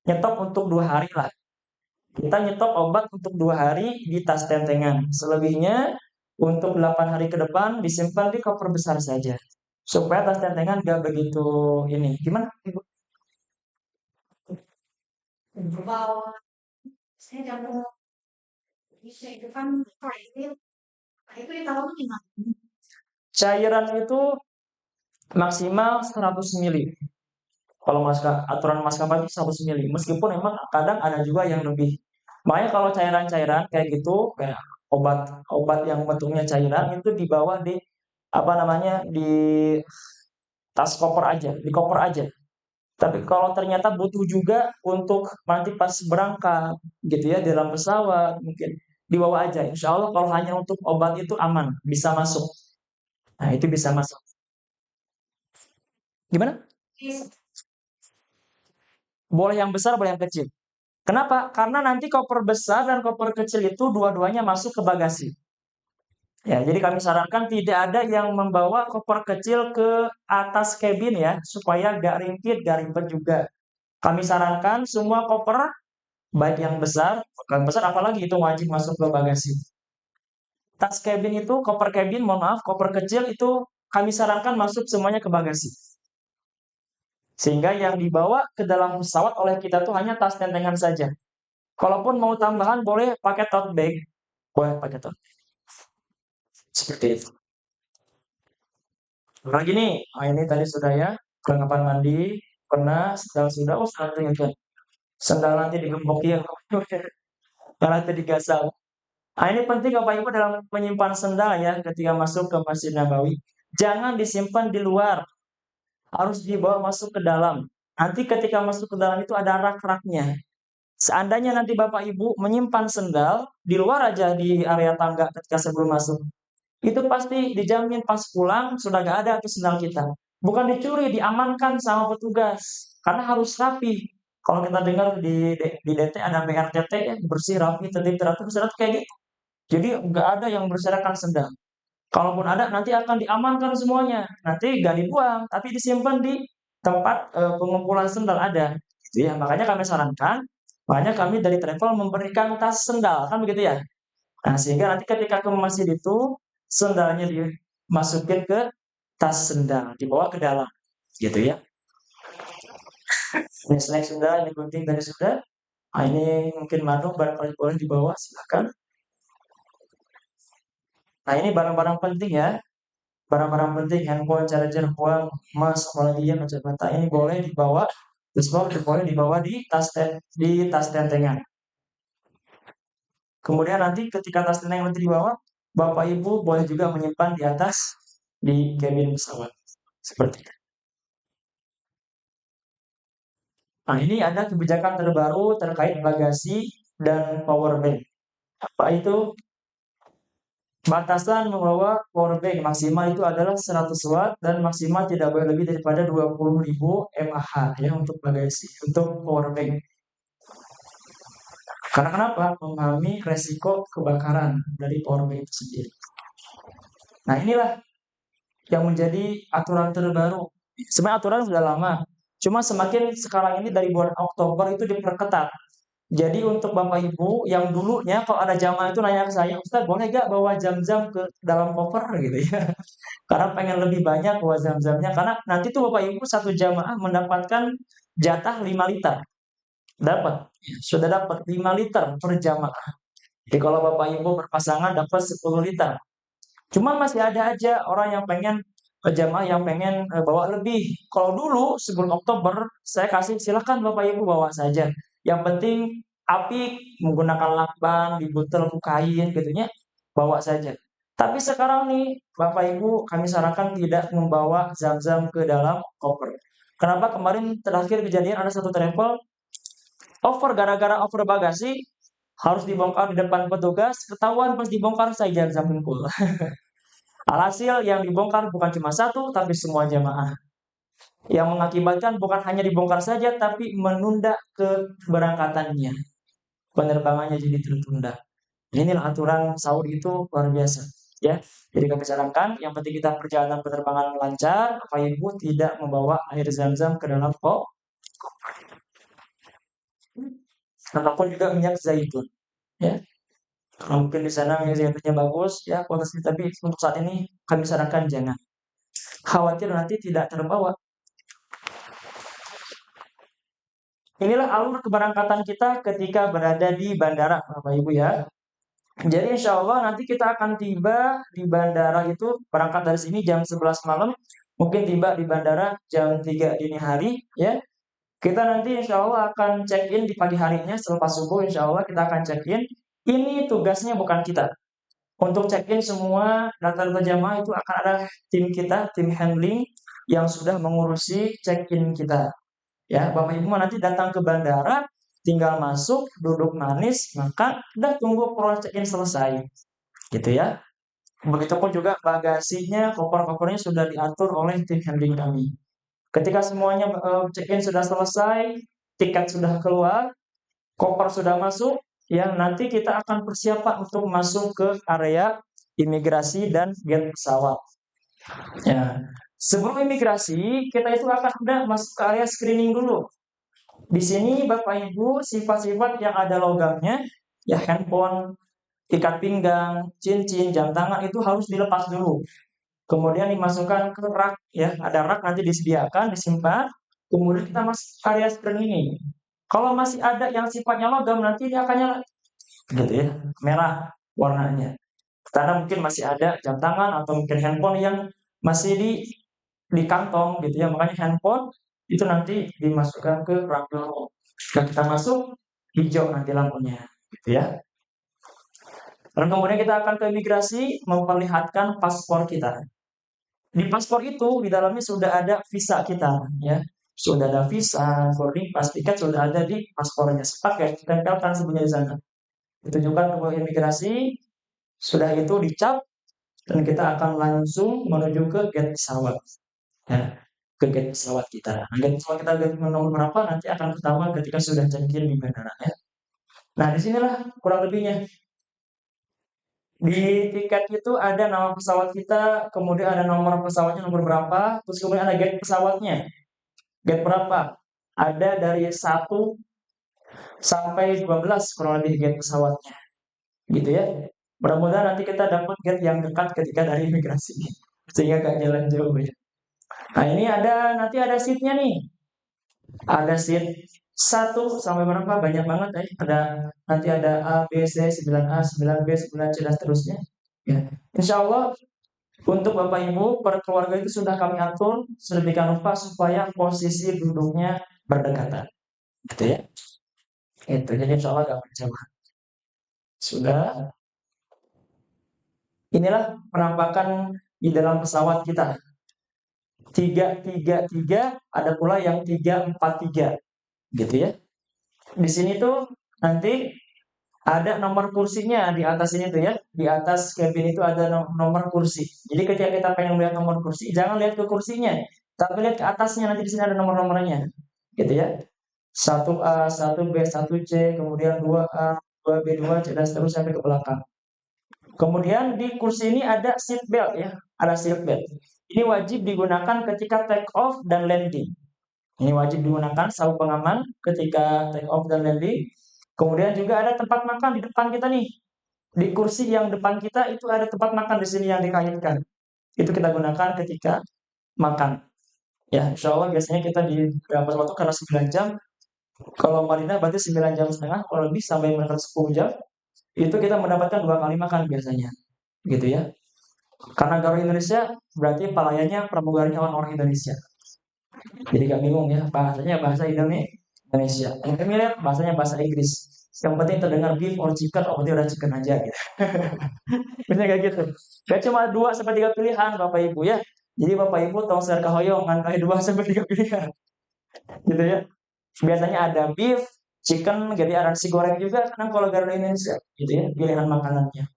Nyetok untuk 2 hari lah. Kita nyetok obat untuk 2 hari di tas tentengan. Selebihnya untuk 8 hari ke depan disimpan di koper besar saja. Supaya tas tentengan gak begitu ini. Gimana? Ibu? Cairan itu maksimal 100 mili. Kalau aturan maskapai itu 100 mili. Meskipun memang kadang ada juga yang lebih. Makanya kalau cairan-cairan kayak gitu, kayak obat yang bentuknya cairan itu dibawa di apa namanya di tas koper aja, di koper aja. Tapi kalau ternyata butuh juga untuk nanti pas berangkat, gitu ya, di dalam pesawat mungkin dibawa aja. Insya Allah kalau hanya untuk obat itu aman, bisa masuk. Nah itu bisa masuk. Gimana? Boleh yang besar, boleh yang kecil. Kenapa? Karena nanti koper besar dan koper kecil itu dua-duanya masuk ke bagasi. Ya, jadi kami sarankan tidak ada yang membawa koper kecil ke atas kabin ya, supaya gak ringkit, gak ribet juga. Kami sarankan semua koper, baik yang besar apalagi itu wajib masuk ke bagasi. Tas kabin itu, koper kabin, mohon maaf, koper kecil itu kami sarankan masuk semuanya ke bagasi. Sehingga yang dibawa ke dalam pesawat oleh kita tuh hanya tas tentengan saja. Kalaupun mau tambahan boleh pakai tote bag, boleh pakai tote bag. Seperti itu. Lagi nih, ini tadi sudah ya, perlengkapan mandi, pernah, sendal sudah, oh sendal ingat. Sendal nanti digembok ya, nanti digasal. Nah, ini penting Bapak Ibu dalam menyimpan sendal ya ketika masuk ke Masjid Nabawi. Jangan disimpan di luar, harus dibawa masuk ke dalam. Nanti ketika masuk ke dalam itu ada rak-raknya. Seandainya nanti Bapak Ibu menyimpan sendal di luar aja di area tangga ketika sebelum masuk, itu pasti dijamin pas pulang sudah gak ada tuh sendal kita. Bukan dicuri, diamankan sama petugas. Karena harus rapi. Kalau kita dengar di DT ada BRTT ya, bersih, rapi, tertib, teratur, syarat kayak gitu. Jadi nggak ada yang berserakan sendal. Kalaupun ada, nanti akan diamankan semuanya. Nanti nggak dibuang, tapi disimpan di tempat pengumpulan sendal ada. Gitu ya. Makanya kami sarankan, makanya kami dari travel memberikan tas sendal, kan begitu ya. Nah, sehingga nanti ketika ke masjid itu, sendalnya dimasukin ke tas sendal, dibawa ke dalam. Gitu ya. Ini snack sudah, ini gunting tadi sudah. Nah, ini mungkin madu, barangkali boleh dibawa, silakan. Nah, ini barang-barang penting ya. Barang-barang penting, handphone, charger, uang, emas, apalagi ya kacamata ini boleh dibawa, terus boleh dibawa di tas tentengan. Kemudian nanti ketika tas tentengan nanti dibawa, Bapak Ibu boleh juga menyimpan di atas di kabin pesawat. Seperti itu. Nah, ini ada kebijakan terbaru terkait bagasi dan power bank. Apa itu? Batasan membawa power bank maksimal itu adalah 100 watt dan maksimal tidak boleh lebih daripada 20.000 mAh ya untuk bagasi, untuk power bank. Karena kenapa? Memahami resiko kebakaran dari power bank itu sendiri. Nah, inilah yang menjadi aturan terbaru. Sebenarnya aturan sudah lama, cuma semakin sekarang ini dari bulan Oktober itu diperketat. Jadi untuk Bapak Ibu yang dulunya kalau ada jamaah itu nanya ke saya, Ustaz boleh gak bawa jam-jam ke dalam koper gitu ya. Karena pengen lebih banyak bawa jam-jamnya. Karena nanti tuh Bapak Ibu satu jamaah mendapatkan jatah 5 liter. Dapat, sudah dapat 5 liter per jamaah. Jadi kalau Bapak Ibu berpasangan dapat 10 liter. Cuman masih ada aja orang yang pengen jamaah yang pengen bawa lebih. Kalau dulu sebelum Oktober saya kasih silakan Bapak Ibu bawa saja. Yang penting api menggunakan lakban, dibutel kain gitu ya, bawa saja. Tapi sekarang nih Bapak Ibu kami sarankan tidak membawa zam-zam ke dalam koper. Kenapa kemarin terakhir kejadian ada satu travel gara-gara over bagasi harus dibongkar di depan petugas, ketahuan pas dibongkar saya jam-jam kumpul. Alhasil yang dibongkar bukan cuma satu, tapi semua jamaah. yang mengakibatkan bukan hanya dibongkar saja, tapi menunda keberangkatannya. Penerbangannya jadi tertunda. Inilah aturan Saudi itu luar biasa. Ya, jadi kami sarankan yang penting kita perjalanan penerbangan lancar, Bapak Ibu tidak membawa air zam-zam ke dalam kop, ataupun juga minyak zaitun. Ya, kalau mungkin di sana minyak zaitunnya bagus, ya kualitasnya, tapi untuk saat ini kami sarankan jangan. Khawatir nanti tidak terbawa. Inilah alur keberangkatan kita ketika berada di bandara, Bapak Ibu ya. Jadi insya Allah nanti kita akan tiba di bandara itu berangkat dari sini jam 11 malam, mungkin tiba di bandara jam 3 dini hari ya. Kita nanti insya Allah akan check-in di pagi harinya selepas subuh insya Allah kita akan check-in. Ini tugasnya bukan kita. Untuk check-in semua data-data jamaah itu akan ada tim kita, tim handling yang sudah mengurusi check-in kita. Ya, Bapak Ibu nanti datang ke bandara, tinggal masuk, duduk manis, makan, udah tunggu proses check-in selesai. Gitu ya. Begitupun juga bagasinya, koper-kopernya sudah diatur oleh tim handling kami. Ketika semuanya check-in sudah selesai, tiket sudah keluar, koper sudah masuk, ya nanti kita akan persiapan untuk masuk ke area imigrasi dan gate pesawat. Ya, sebelum imigrasi kita itu akan udah masuk ke area screening dulu. Di sini Bapak Ibu sifat-sifat yang ada logamnya, ya handphone, ikat pinggang, cincin, jam tangan itu harus dilepas dulu. Kemudian dimasukkan ke rak, ya ada rak nanti disediakan, disimpan. Kemudian kita masuk area screening. Kalau masih ada yang sifatnya logam nanti dia akan nyala, gitu ya, merah warnanya. Karena mungkin masih ada jam tangan atau mungkin handphone yang masih di kantong gitu ya. Makanya handphone itu nanti dimasukkan ke rak dulu. Jika kita masuk hijau nanti lampunya, gitu ya. Dan kemudian kita akan ke imigrasi memperlihatkan paspor kita. Di paspor itu di dalamnya sudah ada visa kita, ya. Sudah ada visa, boarding pass, tiket sudah ada di paspornya. Pakai tempelkan sebenarnya di sana. Ditunjukkan ke imigrasi, sudah itu dicap dan kita akan langsung menuju ke gate pesawat. Ya, ke gate pesawat kita. Nah, gate pesawat kita gate nomor berapa nanti akan ketahuan ketika sudah check-in di bandara ya. Nah, disinilah kurang lebihnya. Di tiket itu ada nama pesawat kita, kemudian ada nomor pesawatnya nomor berapa, terus kemudian ada gate pesawatnya. Gate berapa? Ada dari 1 sampai 12 kurang lebih gate pesawatnya. Gitu ya. Mudah-mudahan nanti kita dapat gate yang dekat ketika dari imigrasi. Sehingga gak jalan jauh ya. Nah ini ada, nanti ada seatnya nih. Ada seat 1 sampai berapa? Banyak banget ya. Nanti ada A, B, C, 9A, 9B, 9C, dan seterusnya. Ya. Insya Allah untuk Bapak Ibu, per keluarga itu sudah kami atur sedemikian rupa supaya posisi duduknya berdekatan. Gitu ya. Itu jadi insya Allah gak berjamaah. Sudah. Inilah penampakan di dalam pesawat kita. 333, ada pula yang 343. Gitu ya. Di sini tuh nanti ada nomor kursinya di atas ini tuh ya. Di atas cabin itu ada nomor kursi. Jadi ketika kita pengen lihat nomor kursi, jangan lihat ke kursinya, tapi lihat ke atasnya, nanti di sini ada nomor-nomornya. Gitu ya. 1A, 1B, 1C, kemudian 2A, 2B, 2C, dan seterusnya sampai ke belakang. Kemudian di kursi ini ada seat belt ya, ada seat belt. Ini wajib digunakan ketika take off dan landing. Ini wajib digunakan sabuk pengaman ketika take off dan landing. Kemudian juga ada tempat makan di depan kita nih. Di kursi yang depan kita itu ada tempat makan di sini yang dikaitkan. Itu kita gunakan ketika makan. Ya, insya Allah biasanya kita di dalam pesawat itu karena 9 jam. Kalau Madinah berarti 9 jam setengah, kalau lebih sampai mencapai 10 jam. Itu kita mendapatkan 2 kali makan biasanya. Gitu ya. Karena Garuda Indonesia berarti pelayannya pramugaranya orang-orang Indonesia. Jadi gak bingung ya, bahasanya bahasa Indonesia. Yang kami lihat bahasanya bahasa Inggris. Yang penting terdengar beef or chicken, oh berarti udah chicken aja gitu. Biasanya kayak gitu. Gak cuma 2 sampai 3 pilihan Bapak Ibu ya. Jadi Bapak Ibu tong ser kahoyong ngangkai 2 sampai 3 pilihan. Gitu ya. Biasanya ada beef, chicken, jadi ada nasi goreng juga. Karena kalau Garuda Indonesia gitu ya, pilihan makanannya.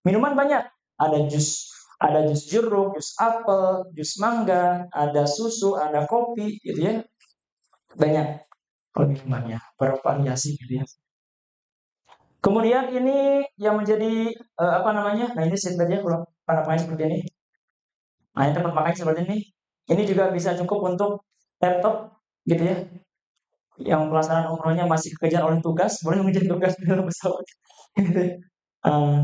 Minuman banyak, ada jus, Ada jus jeruk, jus apel, jus mangga, ada susu, ada kopi, gitu ya. Banyak kalau minumannya, bervariasi gitu ya. Kemudian ini yang menjadi apa namanya? Nah ini sebenarnya kalau pada makan seperti ini. Nah ini tempat makan seperti ini. Ini juga bisa cukup untuk laptop gitu ya. Yang pelaksanaan umrohnya masih kekejar oleh tugas, boleh mengejar tugas di dalam pesawat. Gitu ya. Eh,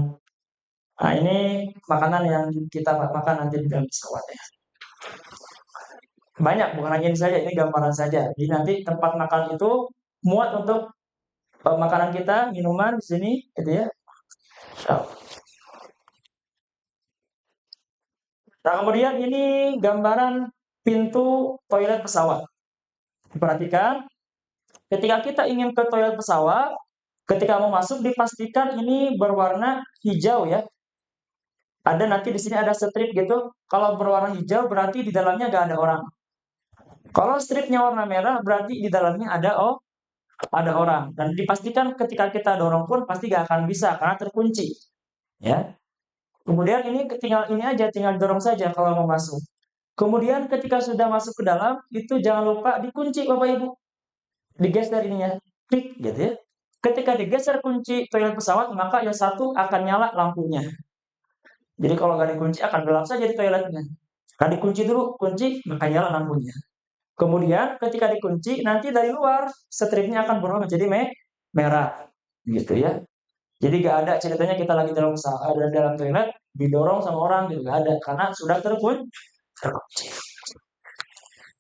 Nah ini makanan yang kita makan nanti di dalam pesawat ya. Banyak, bukan hanya ini saja, ini gambaran saja. Jadi nanti tempat makan itu muat untuk makanan kita, minuman di sini, gitu ya. Nah, kemudian ini gambaran pintu toilet pesawat. Perhatikan, ketika kita ingin ke toilet pesawat, ketika mau masuk dipastikan ini berwarna hijau ya. Ada nanti di sini ada strip gitu. Kalau berwarna hijau berarti di dalamnya nggak ada orang. Kalau stripnya warna merah berarti di dalamnya ada orang. Dan dipastikan ketika kita dorong pun pasti nggak akan bisa karena terkunci. Ya. Kemudian ini tinggal ini aja, tinggal dorong saja kalau mau masuk. Kemudian ketika sudah masuk ke dalam, itu jangan lupa dikunci Bapak Ibu. Digeser ininya, klik gitu ya. Ketika digeser kunci toilet pesawat, maka yang satu akan nyala lampunya. Jadi kalau nggak dikunci akan gelap saja di toiletnya. Nah dikunci dulu, kunci maka nyala lampunya. Kemudian ketika dikunci, nanti dari luar stripnya akan berubah menjadi merah, gitu ya. Jadi nggak ada ceritanya kita lagi dalam ada dalam toilet didorong sama orang gitu nggak ada karena sudah terkunci.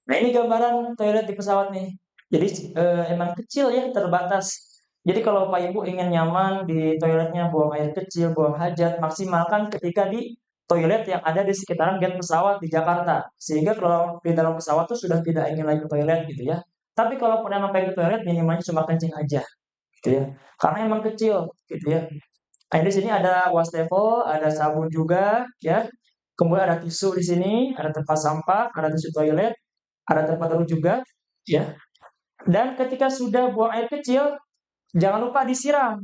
Nah ini gambaran toilet di pesawat nih. Jadi emang kecil ya, terbatas. Jadi kalau Pak Ibu ingin nyaman di toiletnya, buang air kecil, buang hajat, maksimalkan ketika di toilet yang ada di sekitaran gate pesawat di Jakarta. Sehingga kalau di dalam pesawat tuh sudah tidak ingin lagi ke toilet gitu ya. Tapi kalau pernah pengen ke toilet, minimalnya cuma kencing aja, gitu ya. Karena emang kecil, gitu ya. Nah, di sini ada wastafel, ada sabun juga, ya. Kemudian ada tisu di sini, ada tempat sampah, ada tisu toilet, ada tempat duduk juga, ya. Dan ketika sudah buang air kecil, jangan lupa disiram.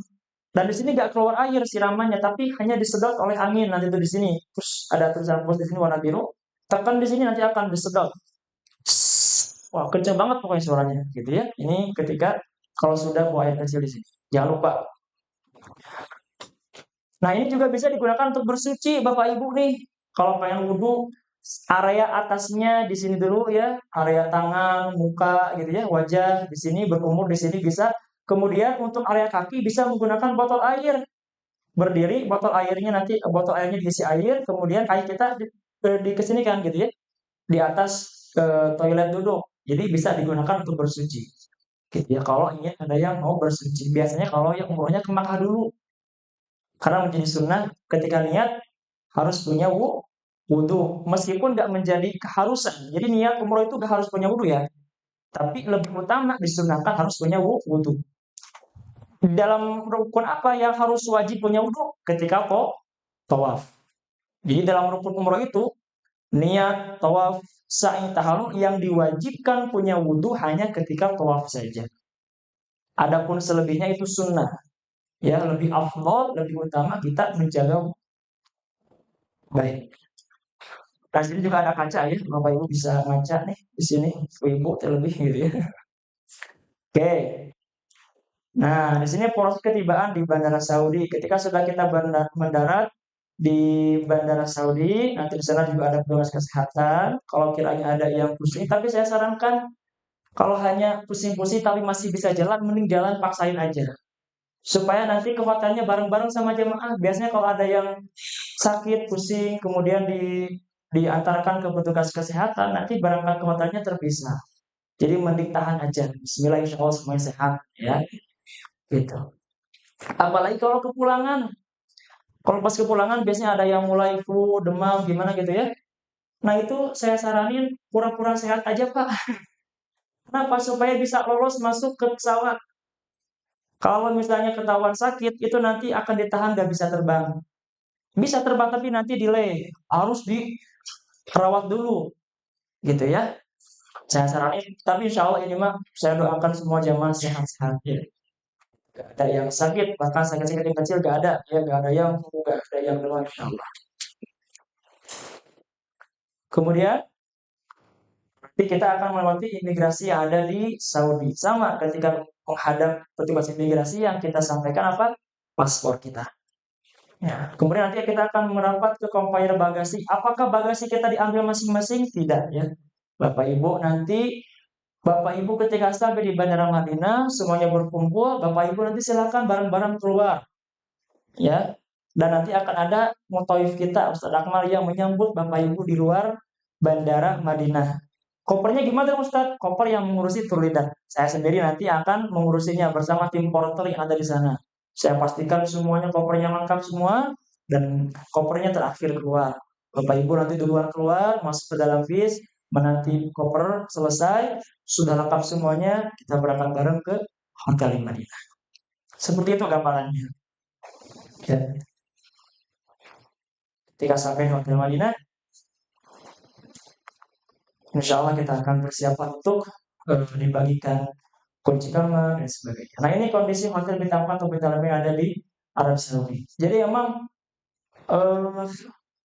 Dan di sini nggak keluar air siramannya, tapi hanya disedot oleh angin nanti itu di sini. Terus ada tulisan pos di sini warna biru. Tekan di sini nanti akan disedot. Wah, kenceng banget pokoknya suaranya, gitu ya. Ini ketika kalau sudah buang air kecil di sini. Jangan lupa. Nah, ini juga bisa digunakan untuk bersuci, Bapak Ibu nih. Kalau pengen wudhu, area atasnya di sini dulu ya, area tangan, muka gitu ya, wajah di sini, berkumur di sini bisa. Kemudian untuk area kaki bisa menggunakan botol air. Berdiri, botol airnya nanti botol airnya diisi air, kemudian kaki kita dikesinikan gitu ya, di atas toilet duduk. Jadi bisa digunakan untuk bersuci. Gitu ya, kalau ingin ada yang mau bersuci. Biasanya kalau yang umurnya ke Makkah dulu. Karena menjadi sunnah ketika niat harus punya wudhu. Meskipun nggak menjadi keharusan. Jadi niat umroh itu nggak harus punya wudhu ya. Tapi lebih utama disunahkan harus punya wudhu. Dalam rukun apa yang harus wajib punya wudhu? Ketika kok tawaf. Jadi dalam rukun umroh itu niat, tawaf, sa'i, tahallul yang diwajibkan punya wudhu hanya ketika tawaf saja. Adapun selebihnya itu sunnah. Ya, lebih afdol, lebih utama kita menjaga baik. Nah, sini juga ada kaca ya, Bapak Ibu bisa ngaca nih di sini, Ibu terlebih gitu ya. Oke. Nah, di sini proses ketibaan di Bandara Saudi. Ketika sudah kita mendarat di Bandara Saudi, nanti di sana juga ada petugas kesehatan. Kalau kiranya ada yang pusing, tapi saya sarankan kalau hanya pusing-pusing tapi masih bisa jalan, mending jalan paksain aja. Supaya nanti kekuatannya bareng-bareng sama jemaah. Biasanya kalau ada yang sakit, pusing, kemudian diantarkan ke petugas kesehatan, nanti barangkali kekuatannya terpisah. Jadi mending tahan aja. Bismillah, insya Allah semuanya sehat, ya. Gitu. Apalagi kalau kepulangan. Kalau pas kepulangan biasanya ada yang mulai flu, demam, gimana gitu ya. Nah itu saya saranin pura-pura sehat aja Pak. Kenapa? Supaya bisa lolos masuk ke pesawat. Kalau misalnya ketahuan sakit, itu nanti akan ditahan nggak bisa terbang. Bisa terbang tapi nanti delay. Harus dirawat dulu. Gitu ya. Saya saranin. Tapi insya Allah ini mah saya doakan semua jamaah sehat-sehat. Ya. Gak ada yang sakit. Bahkan sakit-sakit yang kecil gak ada. Ya gak ada yang flu, gak ada yang demam insya Allah. Kemudian nanti kita akan melewati imigrasi yang ada di Saudi. Sama ketika menghadap petugas imigrasi yang kita sampaikan apa? Paspor kita. Ya, kemudian nanti kita akan merapat ke conveyor bagasi. Apakah bagasi kita diambil masing-masing? Tidak ya. Bapak Ibu nanti Bapak Ibu ketika sampai di Bandara Madinah semuanya berkumpul, Bapak Ibu nanti silakan bareng-bareng keluar ya. Dan nanti akan ada mutawif kita Ustaz Akmal yang menyambut Bapak Ibu di luar Bandara Madinah. Kopernya gimana Ustaz? Koper yang mengurusi Turlidan. Saya sendiri nanti akan mengurusinya bersama tim porter yang ada di sana. Saya pastikan semuanya kopernya lengkap semua dan kopernya terakhir keluar. Bapak Ibu nanti duluan keluar, masuk ke dalam bis, menanti koper selesai, sudah lengkap semuanya, kita berangkat bareng ke Hotel di Madinah. Seperti itu gambarannya. Ya. Ketika sampai di Hotel Madinah, insya Allah kita akan persiapan untuk dibagikan kunci kamar dan sebagainya. Nah ini kondisi hotel bintang 4 atau bintang 5 yang ada di Arab Saudi. Jadi emang eh,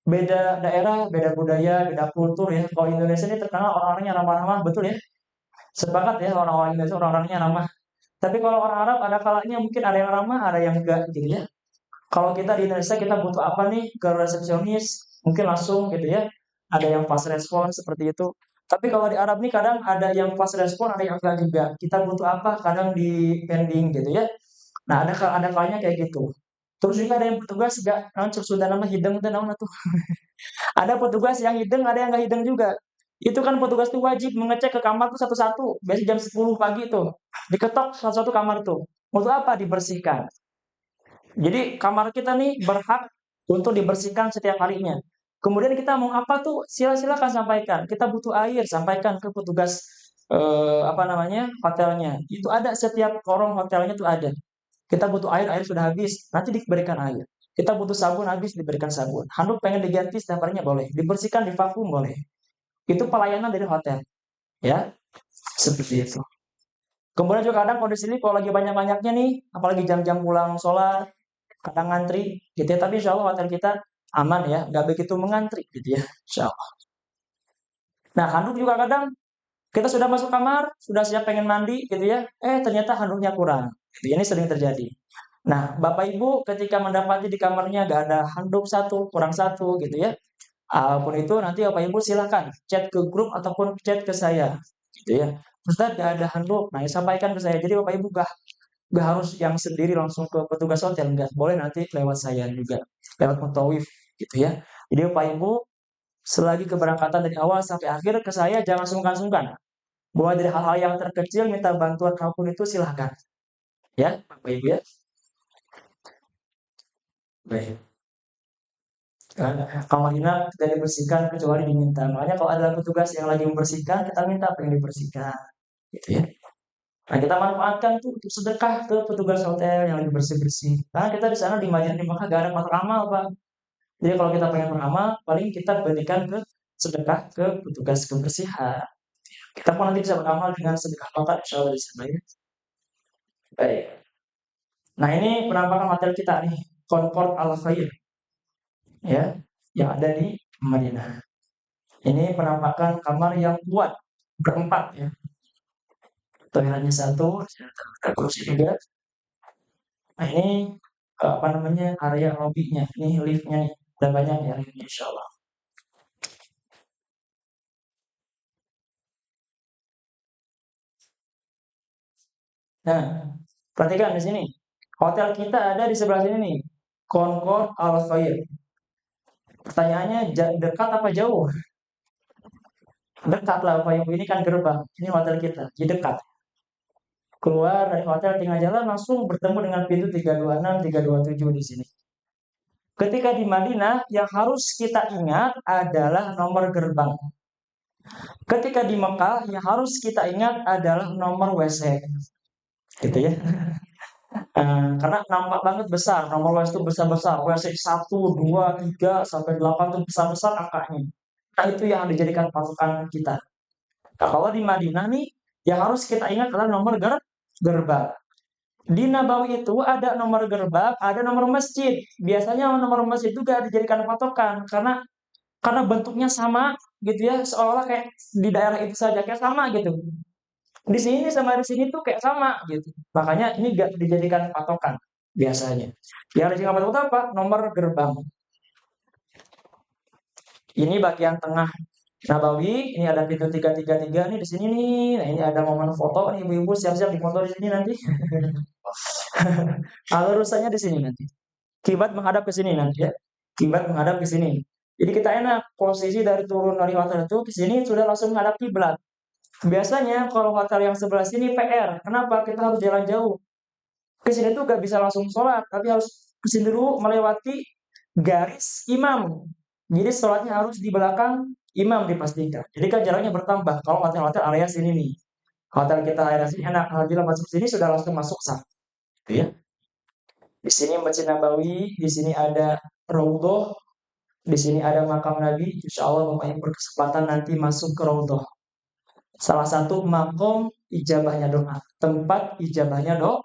beda daerah, beda budaya, beda kultur ya. Kalau Indonesia ini terkenal orang-orangnya ramah-ramah, betul ya. Sepakat ya orang-orang Indonesia orang-orangnya ramah. Tapi kalau orang Arab ada kalanya mungkin ada yang ramah, ada yang enggak gitu ya. Kalau kita di Indonesia kita butuh apa nih ke resepsionis, mungkin langsung gitu ya. Ada yang fast respon seperti itu. Tapi kalau di Arab nih kadang ada yang fast respon, ada yang enggak juga. Kita butuh apa, kadang di pending gitu ya. Nah, ada kalanya kayak gitu. Terus juga ada yang petugas enggak naon sudah nama hidung teh naon atuh. Ada petugas yang hidung, ada yang enggak hidung juga. Itu kan petugas tuh wajib mengecek ke kamar tuh satu-satu. Biasanya jam 10 pagi tuh. Diketok satu-satu kamar tuh. Untuk apa? Dibersihkan. Jadi kamar kita nih berhak untuk dibersihkan setiap harinya. Kemudian kita mau apa tuh silakan sampaikan. Kita butuh air, sampaikan ke petugas apa namanya hotelnya. Itu ada setiap lorong hotelnya tuh ada. Kita butuh air, air sudah habis, nanti diberikan air. Kita butuh sabun habis, diberikan sabun. Handuk pengen diganti setiap harinya boleh. Dibersihkan, divakum boleh. Itu pelayanan dari hotel, ya seperti itu. Kemudian juga kadang kondisi ini kalau lagi banyak-banyaknya nih, apalagi jam-jam pulang sholat, kadang ngantri gitu ya. Tapi insya Allah hotel kita aman ya, nggak begitu mengantri gitu ya, insya Allah. Nah handuk juga kadang kita sudah masuk kamar, sudah siap pengen mandi gitu ya, ternyata handuknya kurang. Gitu ya. Ini sering terjadi. Nah Bapak Ibu ketika mendapati di kamarnya nggak ada handuk satu, kurang satu gitu ya. Apapun itu nanti Bapak Ibu silahkan chat ke grup ataupun chat ke saya gitu ya. Ustaz nggak ada handuk, nah ya sampaikan ke saya. Jadi Bapak Ibu nggak harus yang sendiri langsung ke petugas hotel, nggak boleh nanti lewat saya juga, lewat mutawif gitu ya. Jadi Bapak Ibu selagi keberangkatan dari awal sampai akhir ke saya jangan sungkan-sungkan. Bahwa dari hal-hal yang terkecil minta bantuan apapun itu silahkan ya Bapak Ibu ya. Baik. Kalau inap tidak dibersihkan kecuali diminta. Makanya kalau ada petugas yang lagi membersihkan, kita minta apa yang dibersihkan, gitu ya. Nah, kita manfaatkan tuh untuk sedekah ke petugas hotel yang lagi bersih-bersih. Karena kita di sana di Madinah di Makkah gak ada kotak amal, Pak. Jadi kalau kita pengen beramal, paling kita berikan ke sedekah ke petugas kebersihan. Kita pun nanti bisa beramal dengan sedekah makan, insya Allah di sana ya. Baik. Nah ini penampakan hotel kita nih, Concord Al Khair, ya, yang ada di Madinah. Ini penampakan kamar yang kuat, berempat ya. Toiletnya satu, ada kursi juga. Nah ini apa namanya area lobbynya, ini liftnya nih. Ada banyak ya liftnya insya Allah. Nah, perhatikan di sini. Hotel kita ada di sebelah sini nih. Concord Al Khair. Pertanyaannya dekat apa jauh? Dekat lah Bapak Ibu, ini kan gerbang. Ini hotel kita, jadi dekat. Keluar dari hotel tinggal jalan langsung bertemu dengan pintu 326, 327 di sini. Ketika di Madinah, yang harus kita ingat adalah nomor gerbang. Ketika di Mekah, yang harus kita ingat adalah nomor WC. Gitu ya. Karena nampak banget besar, nomor WC itu besar-besar. WC 1, 2, 3, sampai 8 itu besar-besar angkanya. Nah itu yang dijadikan patokan kita. Nah, kalau di Madinah nih, yang harus kita ingat adalah nomor gerbang. Di Nabawi itu ada nomor gerbang, ada nomor masjid. Biasanya nomor masjid juga dijadikan patokan karena karena bentuknya sama gitu ya, seolah-olah kayak di daerah itu saja kayak sama gitu. Di sini sama di sini tuh kayak sama gitu. Makanya ini gak dijadikan patokan biasanya. Yang dijadikan patokan itu apa? Nomor gerbang. Ini bagian tengah Nabawi, ini ada pintu 333 nih di sini nih. Nah, ini ada momen foto nih ibu-ibu siap-siap difoto di sini nanti. Lurusannya di sini nanti. Kiblat menghadap ke sini nanti ya. Kiblat menghadap ke sini. Jadi kita enak posisi dari turun dari hotel itu ke sini sudah langsung menghadap kiblat. Biasanya kalau hotel yang sebelah sini PR. Kenapa? Kita harus jalan jauh. Ke sini tuh gak bisa langsung sholat, tapi harus ke sini dulu melewati garis imam. Jadi sholatnya harus di belakang imam dipastikan. Jadi kan jaraknya bertambah. Kalau hotel-hotel area sini nih, hotel kita area sini enak. Alhamdulillah masuk sini sudah langsung masuk sah. Ya. Di sini Masjid Nabawi, di sini ada Raudhoh, di sini ada makam Nabi. Insya Allah Bapak yang berkesempatan nanti masuk ke Raudhoh. Salah satu makom ijabahnya doa, tempat ijabahnya doa.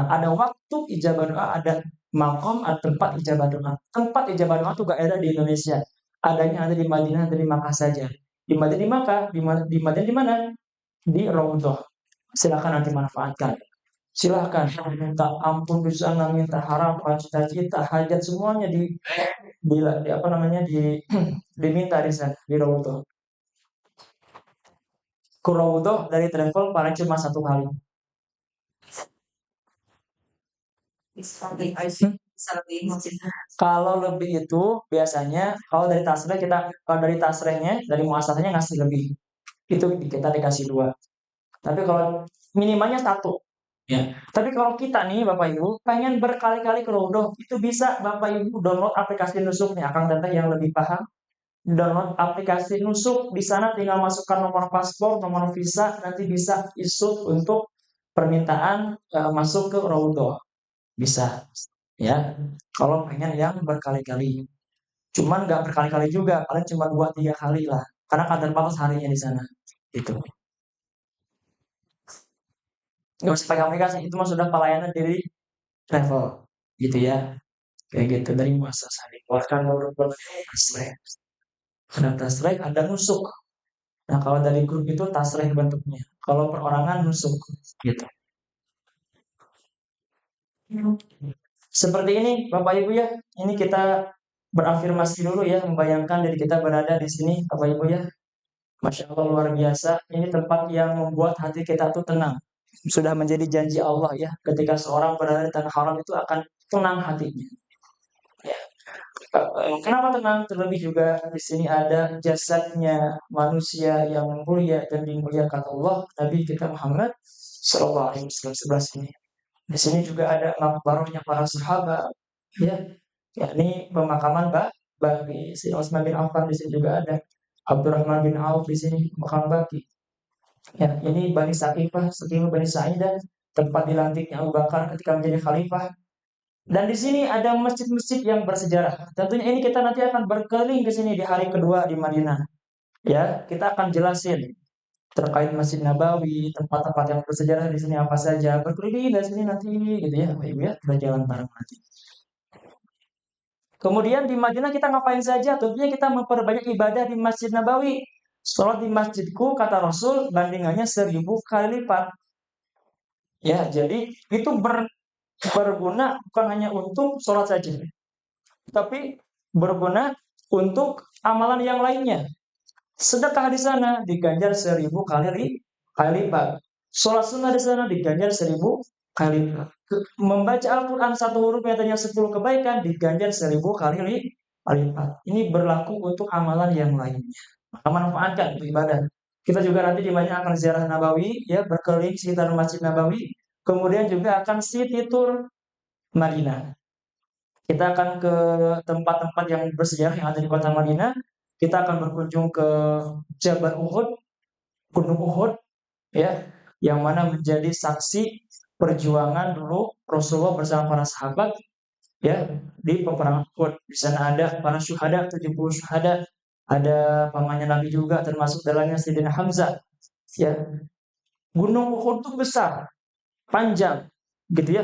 Ada waktu ijabah doa, ada makom, ada tempat ijabah doa. Tempat ijabah doa itu gak ada di Indonesia. Adanya ada di Madinah, ada di Makkah saja. Di Madinah di Makkah, di Madinah di mana? Di Raudhah. Silakan nanti manfaatkan. Silakan minta ampun dosa, minta harapan, cita-cita, hajat semuanya di apa namanya diminta di sana di Raudhah. Ke Raudhah dari travel paling cuma 1 kali. Kalau lebih itu biasanya kalau dari tasreh kalau dari tasrehnya dari muasasahnya ngasih lebih itu kita dikasih 2. Tapi kalau minimalnya 1 ya. Tapi kalau kita nih Bapak Ibu pengen berkali-kali ke Rodoh itu bisa Bapak Ibu download aplikasi Nusuk nih akan teteh yang lebih paham. Download aplikasi Nusuk di sana tinggal masukkan nomor paspor, nomor visa nanti bisa isut untuk permintaan masuk ke Rodoh. Bisa ya kalau pengen yang berkali-kali cuman nggak berkali-kali juga paling cuma 2-3 kali lah karena kan terbatas harinya di sana itu nggak usah pakai aplikasi itu mah sudah pelayanan dari travel gitu ya kayak gitu dari muasasah dikeluarkan beberapa tasreh ada tasreh ada nusuk nah kalau dari grup itu tasreh bentuknya kalau perorangan nusuk gitu seperti ini Bapak Ibu ya ini kita berafirmasi dulu ya membayangkan diri kita berada di sini Bapak Ibu ya Masya Allah luar biasa. Ini tempat yang membuat hati kita tuh tenang. Sudah menjadi janji Allah ya. Ketika seorang berada di tanah haram itu akan tenang hatinya. Ya. Kenapa tenang? Terlebih juga di sini ada jasadnya manusia yang mulia dan dimuliakan Allah. Nabi kita Muhammad Sallallahu Alaihi Wasallam sebelah sini. Di sini juga ada makbarahnya para sahabat. Ya, yakni pemakaman bagi si Utsman bin Affan di sini juga ada. Abdurrahman bin Auf di sini makam baki. Ya, ini Bani Saqifah, Saqifah Bani Sa'idah, tempat dilantiknya Abu Bakar ketika menjadi khalifah. Dan di sini ada masjid-masjid yang bersejarah. Tentunya ini kita nanti akan berkeliling ke sini di hari kedua di Madinah. Ya, kita akan jelasin terkait Masjid Nabawi, tempat-tempat yang bersejarah di sini apa saja. Berkeliling di sini nanti gitu ya, Bapak Ibu ya, kita jalan bareng nanti. Kemudian di Madinah kita ngapain saja? Tentunya kita memperbanyak ibadah di Masjid Nabawi. Sholat di masjidku, kata Rasul, bandingannya 1000 kali lipat. Ya, jadi itu berguna bukan hanya untuk sholat saja, tapi berguna untuk amalan yang lainnya. Sedekah di sana diganjar 1000 kali lipat. Sholat sunnah di sana diganjar 1000 kali lipat. Membaca Al-Quran satu huruf yang tadinya 10 kebaikan diganjar 1000 kali lipat. Ini berlaku untuk amalan yang lainnya. Maka manfaatkan untuk ibadah. Kita juga nanti di mana akan ziarah Nabawi, ya berkeliling sekitar Masjid Nabawi. Kemudian juga akan city tour Madinah. Kita akan ke tempat-tempat yang bersejarah yang ada di kota Madinah. Kita akan berkunjung ke Jabal Uhud, Gunung Uhud, ya, yang mana menjadi saksi perjuangan dulu Rasulullah bersama para sahabat, ya, di peperangan Uhud. Di sana ada para syuhada, 70 syuhada, ada pamannya Nabi juga, termasuk dalamnya Sayyidina Hamzah. Ya, Gunung Uhud itu besar, panjang, gitu ya.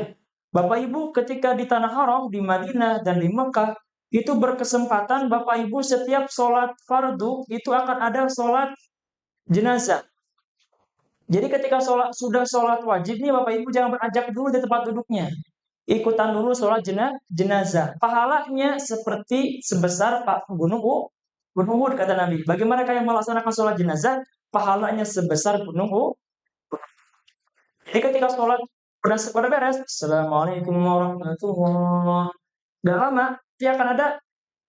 Bapak Ibu ketika di Tanah Haram, di Madinah dan di Mekah, itu berkesempatan Bapak Ibu setiap sholat fardu itu akan ada sholat jenazah. Jadi ketika sudah sholat wajib nih Bapak Ibu jangan beranjak dulu di tempat duduknya. Ikutan dulu sholat jenazah. Pahalanya seperti sebesar Gunung Uhud kata Nabi. Bagaimana kalian melaksanakan sholat jenazah? Pahalanya sebesar Gunung Uhud. Jadi ketika sholat pada beres, Assalamualaikum warahmatullahi wabarakatuh. Gak lama, dia akan ada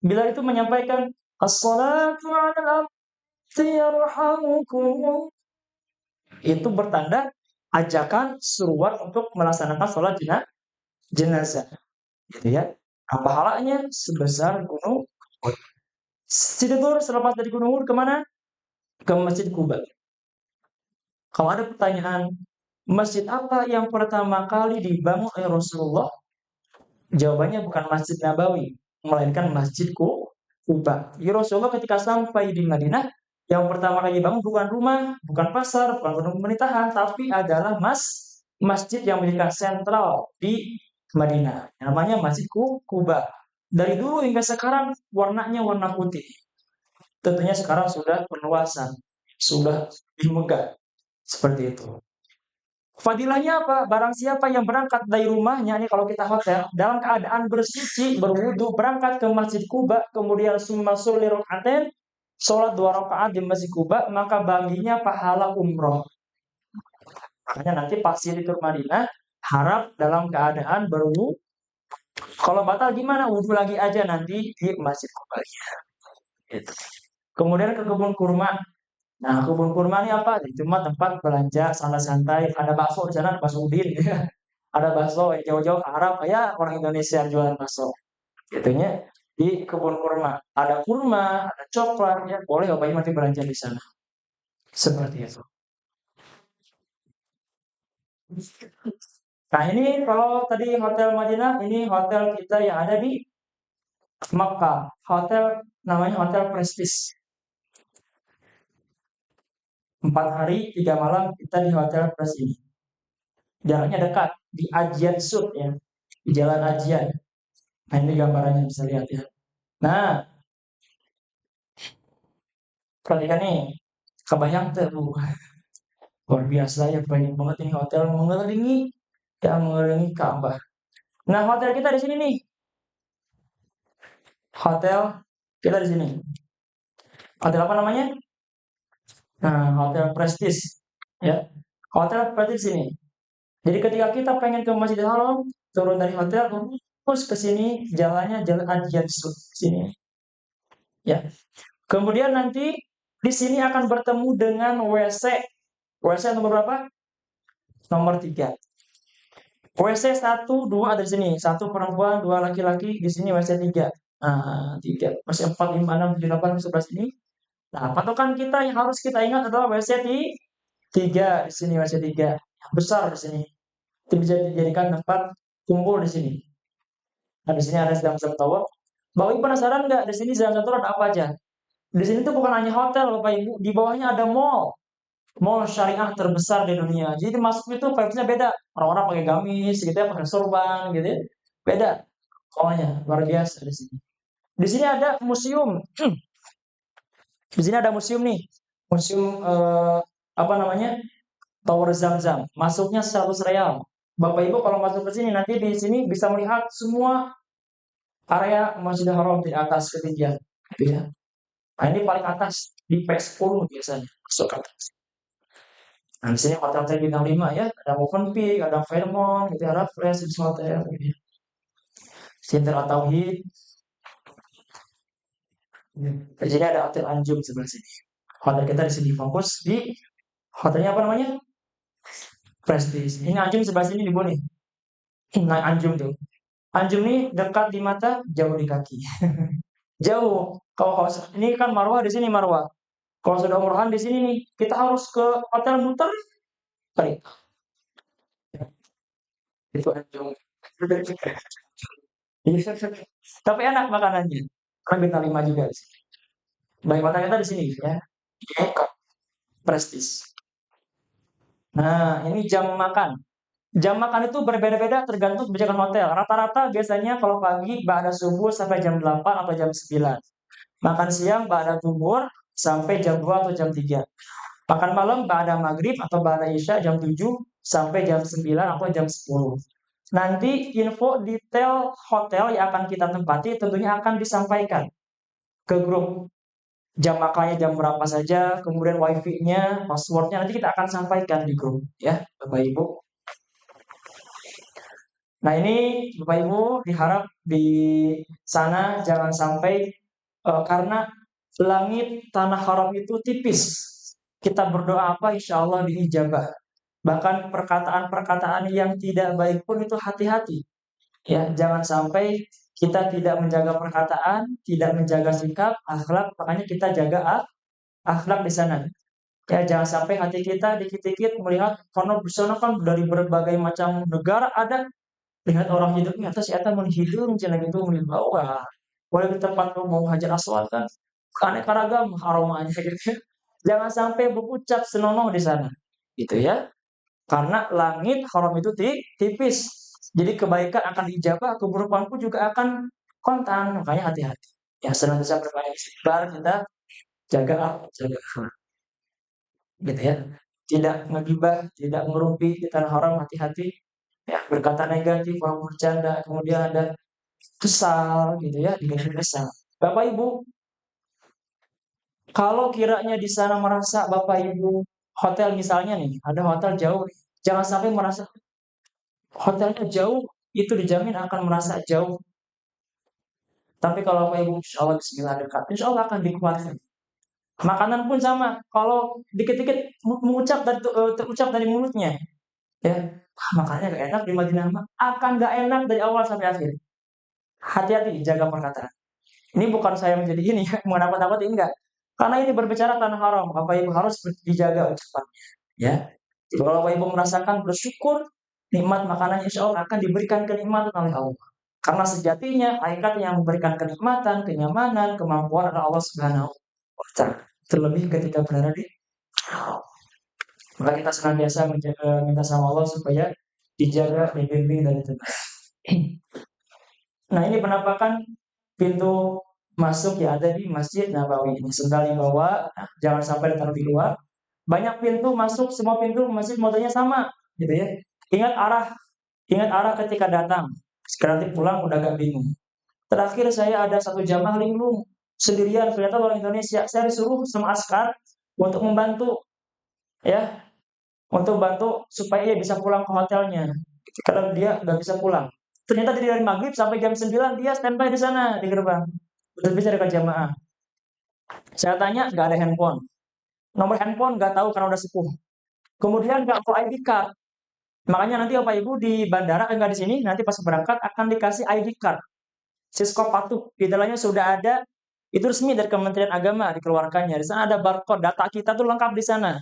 bila itu menyampaikan As-salatu ala yarhamukum. Itu bertanda ajakan seruan untuk melaksanakan sholat jenazah. Gitu ya. Nah, pahalanya sebesar Gunung Uhud. Tidur selepas dari Gunung Uhud kemana? Ke Masjid Kuba. Kalau ada pertanyaan, masjid apa yang pertama kali dibangun oleh Rasulullah? Jawabannya bukan Masjid Nabawi, melainkan Masjid Kuba. Jadi Rasulullah ketika sampai di Madinah, yang pertama kali dibangun bukan rumah, bukan pasar, bukan gedung pemerintahan, tapi adalah masjid yang menjadi sentral di Madinah. Namanya Masjid Kuba. Dari dulu hingga sekarang warnanya warna putih. Tentunya sekarang sudah perluasan, sudah lebih megah. Seperti itu. Fadilahnya apa? Barang siapa yang berangkat dari rumahnya, nih kalau kita hotel, dalam keadaan bersuci, berwudu, berangkat ke Masjid Kuba, kemudian summa sholli rakaatain, sholat 2 rakaat di Masjid Kuba, maka baginya pahala umroh. Makanya nanti pasti di Madinah, harap dalam keadaan berwudu. Kalau batal gimana? Wudu lagi aja nanti di Masjid Kuba. Gitu. Kemudian ke kebun kurma. Nah, kebun kurma ini apa? Cuma tempat belanja santai-santai. Ada bakso di sana, ada bakso udin. Ada bakso yang jauh-jauh ke Arab, ya orang Indonesia yang jualan bakso. Gitunya di kebun kurma. Ada kurma, ada coklat, ya boleh Bapak Ibu nanti belanja di sana. Seperti itu. Nah ini kalau tadi Hotel Madinah, ini hotel kita yang ada di Makkah. Hotel namanya Hotel Prestige. 4 hari 3 malam kita di Hotel Prestige ini. Jaraknya dekat di Ajian Sud ya, di Jalan Ajian. Nah ini gambarannya bisa lihat ya. Nah, perhatikan nih, kebayang tuh, luar biasa ya banyak banget ini hotel mengelilingi Ka'bah. Nah hotel kita di sini nih, hotel kita di sini. Hotel apa namanya? Nah hotel Prestige ya. Hotel Prestige sini. Jadi ketika kita pengen ke Masjidil Haram, turun dari hotel, terus ke sini jalannya jalan Ajian Sud sini ya. Kemudian nanti di sini akan bertemu dengan WC. WC nomor berapa? Nomor 3. WC 1, 2 ada di sini. 1 perempuan, 2 laki-laki. Di sini WC 3. Nah, 3. WC 4, 5, 6, 7, 8, 11 ini. Nah, patokan kita yang harus kita ingat adalah WC 3. Di sini WC 3. Yang besar di sini. Itu bisa dijadikan tempat kumpul di sini. Nah, di sini ada Zamzam Tower. Bapak Ibu penasaran nggak? Di sini Zamzam Tower ada apa aja? Di sini tuh bukan hanya hotel, Bapak Ibu. Di bawahnya ada mall. Mall syariah terbesar di dunia. Jadi masuk itu vibes-nya beda. Orang-orang pakai gamis, gitu ya, pakai sorban, gitu ya. Beda. Pokoknya luar biasa di sini. Di sini ada museum. Di sini ada museum nih. Museum apa namanya? Tower Zam-Zam. Masuknya 100 real. Bapak Ibu kalau masuk ke sini nanti di sini bisa melihat semua area Masjidil Haram di atas ketinggian, gitu ya. Nah, ini paling atas di P10 biasanya masuk ke atas. Nah, di sini hotel bintang 5 ya, ada Movenpick, ada Fairmont, gitu ya, ada Fresh Hotel, gitu ya. Center Tauhid. Di sini ada Hotel Anjum sebelah sini. Hotel kita di sini fokus di hotelnya apa namanya? Prestige. Ini Anjum sebelah sini di nih. Nah, Anjum tuh. Anjum ini dekat di mata, jauh di kaki. Jauh. Kalau ini kan Marwah di sini Marwah. Kalau sudah umrohan di sini nih, kita harus ke hotel muter tarik. Itu Anjum. Tapi enak makanannya. Kan bintang 5 juga di sini. Baik hotel kita di sini ya. Di Prestige. Nah, ini jam makan. Jam makan itu berbeda-beda tergantung kebijakan hotel. Rata-rata biasanya kalau pagi ba'da subuh sampai jam 8 atau jam 9. Makan siang ba'da zuhur sampai jam 2 atau jam 3. Makan malam ba'da maghrib atau ba'da isya jam 7 sampai jam 9 atau jam 10. Nanti info detail hotel yang akan kita tempati tentunya akan disampaikan ke grup. Jam makannya jam berapa saja, kemudian wifi-nya, passwordnya nanti kita akan sampaikan di grup ya, Bapak Ibu. Nah ini Bapak Ibu diharap di sana jangan sampai karena langit tanah haram itu tipis. Kita berdoa apa insya Allah diijabah. Bahkan perkataan-perkataan yang tidak baik pun itu hati-hati. Ya, jangan sampai kita tidak menjaga perkataan, tidak menjaga sikap, akhlak, makanya kita jaga akhlak di sana. Ya, jangan sampai hati kita dikit-dikit melihat karena di sana kan dari berbagai macam negara ada. Lihat orang hidupnya atas si eta mun hideung cenah gitu mun di bawah. Boleh di tempat lu mau hajar aswad kan. Aneka ragam aromanya gitu. Jangan sampai berucap senonoh di sana. Gitu ya. Karena langit haram itu tipis. Jadi kebaikan akan diijabah, keburukan pun juga akan kontan. Makanya hati-hati. Ya senantiasa berbanyak istighfar kita jaga akhlak. Gitu ya. Tidak ngegibah, tidak ngerumpi di tanah haram, hati-hati. Ya, berkata negatif, mau bercanda, kemudian ada kesal gitu ya, dengan kesal. Bapak Ibu, kalau kiranya di sana merasa Bapak Ibu hotel misalnya nih, ada hotel jauh, jangan sampai merasa hotelnya jauh, itu dijamin akan merasa jauh. Tapi kalau Bapak Ibu, insya Allah Bismillah dekat, insya Allah akan dikuatkan. Makanan pun sama, kalau dikit-dikit mengucap dari terucap dari mulutnya, ya, makannya gak enak di Madinah mah, akan gak enak dari awal sampai akhir. Hati-hati jaga perkataan. Ini bukan saya menjadi ini ya, menakut-nakuti enggak. Karena ini berbicara tanah haram, Bapak Ibu harus dijaga ucapannya. Ya, jadi kalau Bapak Ibu merasakan bersyukur, nikmat makanan insya Allah akan diberikan kenikmatan oleh Allah. Karena sejatinya hakikat yang memberikan kenikmatan, kenyamanan, kemampuan adalah Allah Subhanahu wa Ta'ala. Terlebih ketika berada di maka kita senantiasa minta sama Allah supaya dijaga, dibimbing dan diteguh. Nah ini penampakan pintu masuk yang ada di Masjid Nabawi ini. Sendal dibawa, jangan sampai ditaruh di luar. Banyak pintu masuk, semua pintu masjid modelnya sama, gitu ya. Ingat arah ketika datang. Sekarang nanti pulang udah agak bingung. Terakhir saya ada satu jamaah linglung sendirian, ternyata orang Indonesia. Saya disuruh sama askar untuk membantu, ya, untuk bantu supaya dia bisa pulang ke hotelnya. Karena dia nggak bisa pulang. Ternyata dari maghrib sampai jam 9 dia standby di sana di gerbang. Udah bisa dekat jamaah. Saya tanya nggak ada handphone. Nomor handphone nggak tahu karena udah sepuh. Kemudian nggak bawa ID card. Makanya nanti Bapak Ibu di bandara enggak di sini, nanti pas berangkat akan dikasih ID card. Siskop patuh. Di dalamnya sudah ada itu resmi dari Kementerian Agama dikeluarkannya. Di sana ada barcode data kita tuh lengkap di sana.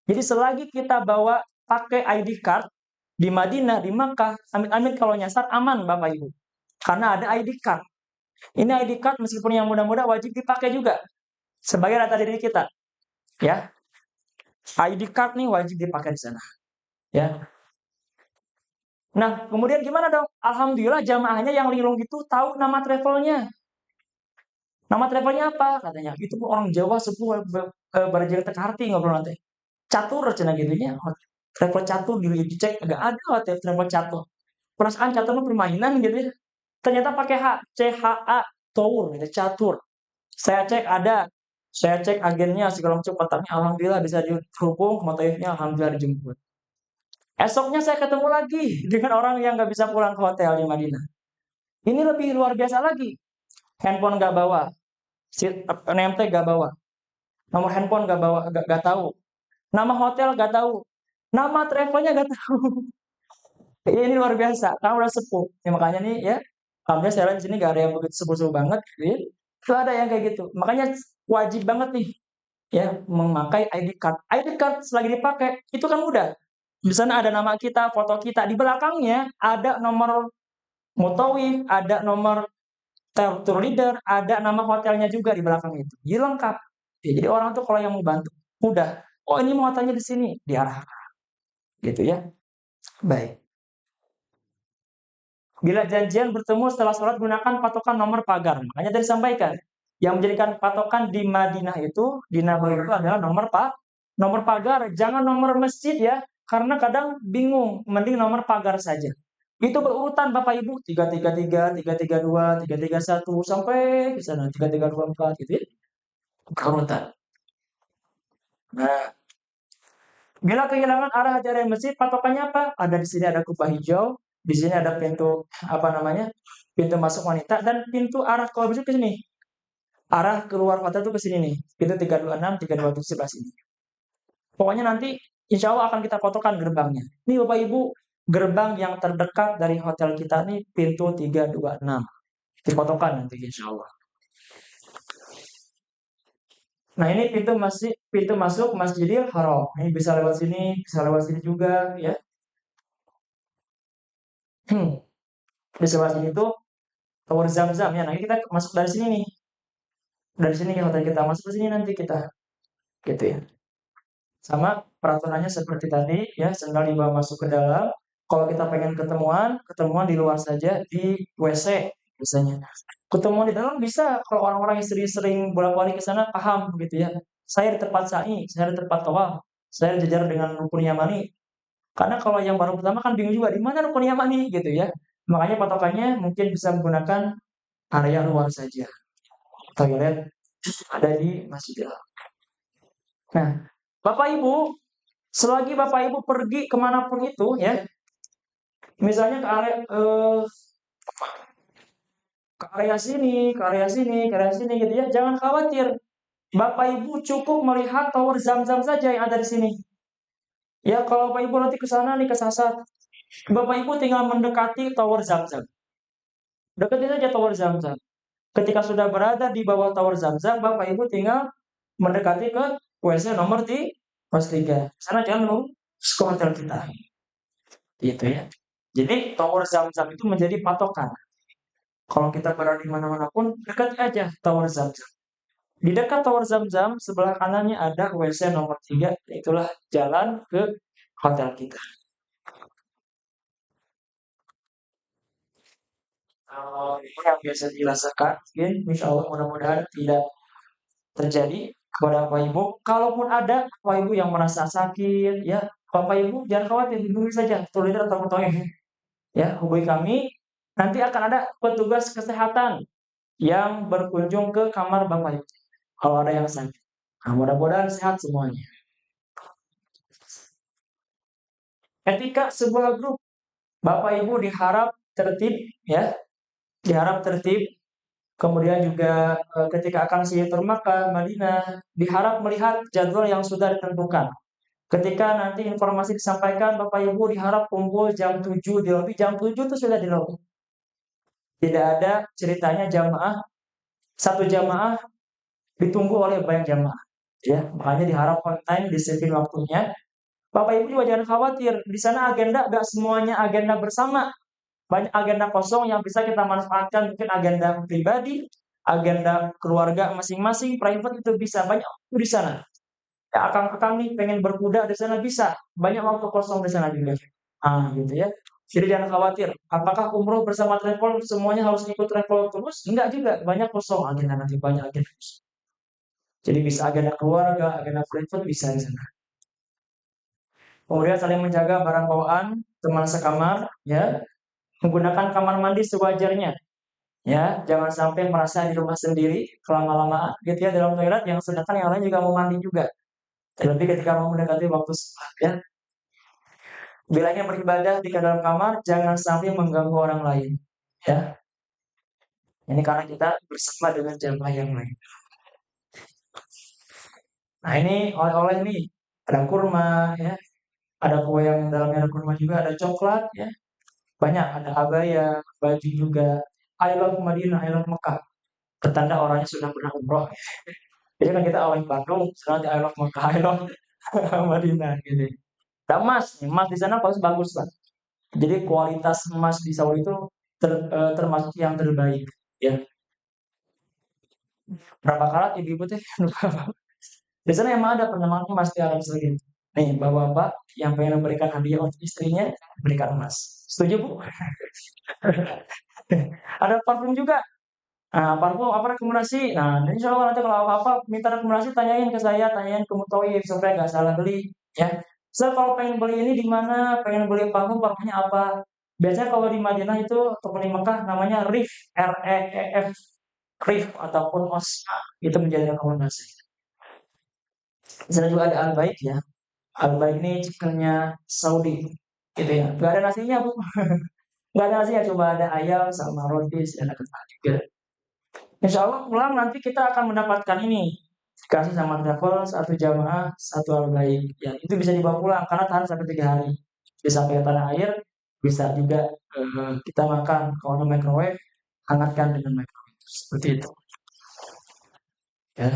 Jadi selagi kita bawa pakai ID card di Madinah, di Makkah, amit-amit kalau nyasar aman Bapak Ibu. Karena ada ID card. Ini ID card meskipun yang muda-muda wajib dipakai juga sebagai data diri kita. Ya, ID card nih wajib dipakai di sana. Ya. Nah, kemudian gimana dong? Alhamdulillah jamaahnya yang linglung itu tahu nama travelnya. Nama travelnya apa? Katanya. Itu orang Jawa sepuh barajeng teka harti ngobrol nanti. Catur cenah gitunya. Travel catur dulu dicek agak ada hotel travel catur. Perasaan catur mah permainan gitu ya. Ternyata pakai H, CHA Tour gitu, catur. Saya cek ada. Saya cek agennya segala macam kotaknya alhamdulillah bisa dihubung ke motifnya alhamdulillah dijemput. Esoknya saya ketemu lagi dengan orang yang nggak bisa pulang ke hotel di Madinah. Ini lebih luar biasa lagi. Handphone nggak bawa, name tag nggak bawa, nomor handphone nggak bawa, nggak tahu, nama hotel nggak tahu, nama travelnya nggak tahu. Ini luar biasa, karena udah sepuh. Ya, makanya nih ya, alhamdulillah saya lihat di sini nggak ada yang begitu sepuh banget, gitu ya. Itu ada yang kayak gitu. Makanya wajib banget nih ya memakai ID card. ID card selagi dipakai itu kan mudah. Di sana ada nama kita, foto kita, di belakangnya ada nomor mutawif, ada nomor tour leader, ada nama hotelnya juga di belakang itu. Jadi lengkap. Ya, jadi orang tuh kalau yang mau bantu mudah. Oh ini mau hotelnya di sini, diarahkan. Gitu ya. Baik. Bila janjian bertemu setelah sholat gunakan patokan nomor pagar. Makanya tadi disampaikan, yang menjadikan patokan di Madinah itu, di Nabawi itu adalah nomor pagar, jangan nomor masjid ya, karena kadang bingung, mending nomor pagar saja. Itu berurutan Bapak Ibu, 333, 332, 331 sampai ke sana 3324 gitu ya. Berurutan. Nah, bila kehilangan arah dari masjid, patokannya apa? Ada di sini ada kubah hijau, di sini ada pintu apa namanya? Pintu masuk wanita dan pintu arah kalau masuk ke sini. Arah keluar hotel tuh ke sini nih. Pintu 326, 327 sebelah sini. Pokoknya nanti insya Allah akan kita fotokan gerbangnya. Ini Bapak Ibu, gerbang yang terdekat dari hotel kita nih pintu 326. Difotokan nanti insya Allah. Nah ini pintu masuk Masjidil Haram. Ini bisa lewat sini juga ya. Di sebelah sini tuh Tower Zam-Zam ya. Nah ini kita masuk dari sini nih. Dari sini hotel kita masuk ke sini nanti kita, gitu ya. Sama peraturannya seperti tadi ya, sendal dibawa masuk ke dalam. Kalau kita pengen ketemuan di luar saja di WC biasanya. Ketemuan di dalam bisa kalau orang-orang yang sering bolak-balik ke sana paham begitu ya. Saya di tempat sa'i, saya di tempat tawaf, saya jajar dengan rukun yamani. Karena kalau yang baru pertama kan bingung juga di mana rukun yamani gitu ya. Makanya patokannya mungkin bisa menggunakan area luar saja. Toilet ada di Masjidil Haram. Nah, Bapak Ibu, selagi Bapak Ibu pergi kemanapun itu ya, misalnya ke area sini, ke area sini, ke area sini gitu ya, jangan khawatir. Bapak Ibu cukup melihat tower Zam-Zam saja yang ada di sini. Ya, kalau Bapak Ibu nanti ke sana nih kesasar, Bapak Ibu tinggal mendekati tower Zam-Zam. Dekati saja tower Zam-Zam. Ketika sudah berada di bawah tower Zam-Zam, Bapak Ibu tinggal mendekati ke WC nomor 3. Sana jangan nunggu ke hotel kita. Gitu ya. Jadi tower Zam-Zam itu menjadi patokan. Kalau kita berada di mana-mana pun, dekati aja tower Zam-Zam. Di dekat tower Zam-Zam, sebelah kanannya ada WC nomor 3, itulah jalan ke hotel kita. Kalau ini yang biasa dirasakan, mungkin insya Allah mudah-mudahan tidak terjadi kepada Bapak Ibu. Kalaupun ada Bapak Ibu yang merasa sakit, ya Bapak Ibu jangan khawatir, hubungi saja tuliser atau fotonya. Ya, hubungi kami. Nanti akan ada petugas kesehatan yang berkunjung ke kamar Bapak Ibu. Kalau ada yang sakit. Nah, mudah-mudahan sehat semuanya. Ketika sebuah grup Bapak Ibu diharap tertib, ya, diharap tertib. Kemudian juga ketika akan silatur Makkah, Madinah, diharap melihat jadwal yang sudah ditentukan. Ketika nanti informasi disampaikan, Bapak Ibu diharap kumpul jam 7 di lobi, jam 7 itu sudah di lobi. Tidak ada ceritanya satu jamaah ditunggu oleh banyak jamaah. Ya, makanya diharap on time, disiplin waktunya. Bapak Ibu juga jangan khawatir, di sana agenda nggak semuanya agenda bersama. Banyak agenda kosong yang bisa kita manfaatkan, mungkin agenda pribadi, agenda keluarga masing-masing, private itu bisa banyak waktu di sana. Ya, akang-akang nih pengen berkuda di sana bisa, banyak waktu kosong di sana juga. Gitu ya. Jadi jangan khawatir. Apakah umroh bersama travel semuanya harus ikut travel terus? Enggak juga, banyak kosong agenda nanti banyak agenda kosong. Jadi bisa agenda keluarga, agenda private bisa di sana. Kemudian saling menjaga barang bawaan teman sekamar, ya. Menggunakan kamar mandi sewajarnya. Ya, jangan sampai merasa di rumah sendiri kelama-lamaan gitu ya dalam toilet yang sedangkan yang lain juga mau mandi juga. Terlebih ketika mau mendekati waktu sholat ya. Bila ingin beribadah di dalam kamar, jangan sampai mengganggu orang lain. Ya, ini karena kita bersama dengan jamaah yang lain. Nah ini oleh-oleh nih, ada kurma ya, ada kue yang dalamnya ada kurma juga, ada coklat ya, banyak, ada abaya, baju juga. I love Madinah, I love Mekah. Pertanda orangnya sudah pernah umroh. Jadi kan kita awal Bandung, sekarang di I love Mekah, I love Madinah gitu. Dan emas di sana pasti bagus lah. Jadi kualitas emas di Saudi itu termasuk yang terbaik. Ya, berapa karat ibu-ibu teh? Di sana emang ada penyemangat emas di Arab Saudi. Nih, bapak-bapak yang pengen memberikan hadiah untuk istrinya, berikan emas. Setuju, Bu? Ada parfum juga. Nah, parfum apa rekomendasi? Nah, insya Allah nanti kalau apa-apa minta rekomendasi tanyain ke saya, tanyain ke Mutoib supaya nggak salah beli, ya. So kalau pengen beli ini di mana, pengen beli parfum, parfumnya apa? Biasanya kalau di Madinah itu ataupun di Mekah namanya Rif, REEF, Rif ataupun Osma itu menjadi rekomendasi. Di sana juga ada Al-Baik ya. Al-Baik ini chickennya Saudi, gitu ya. Gak ada nasinya bu, gak ada nasinya, coba ada ayam sama roti, ada kentang juga. Insya Allah pulang nanti kita akan mendapatkan ini. Dikasih sama travel satu jamaah satu hal baik. Ya, itu bisa dibawa pulang karena tahan sampai 3 hari. Bisa sampai ke tanah air, bisa juga kita makan. Kalau ada microwave, hangatkan dengan microwave. Seperti itu. Ya.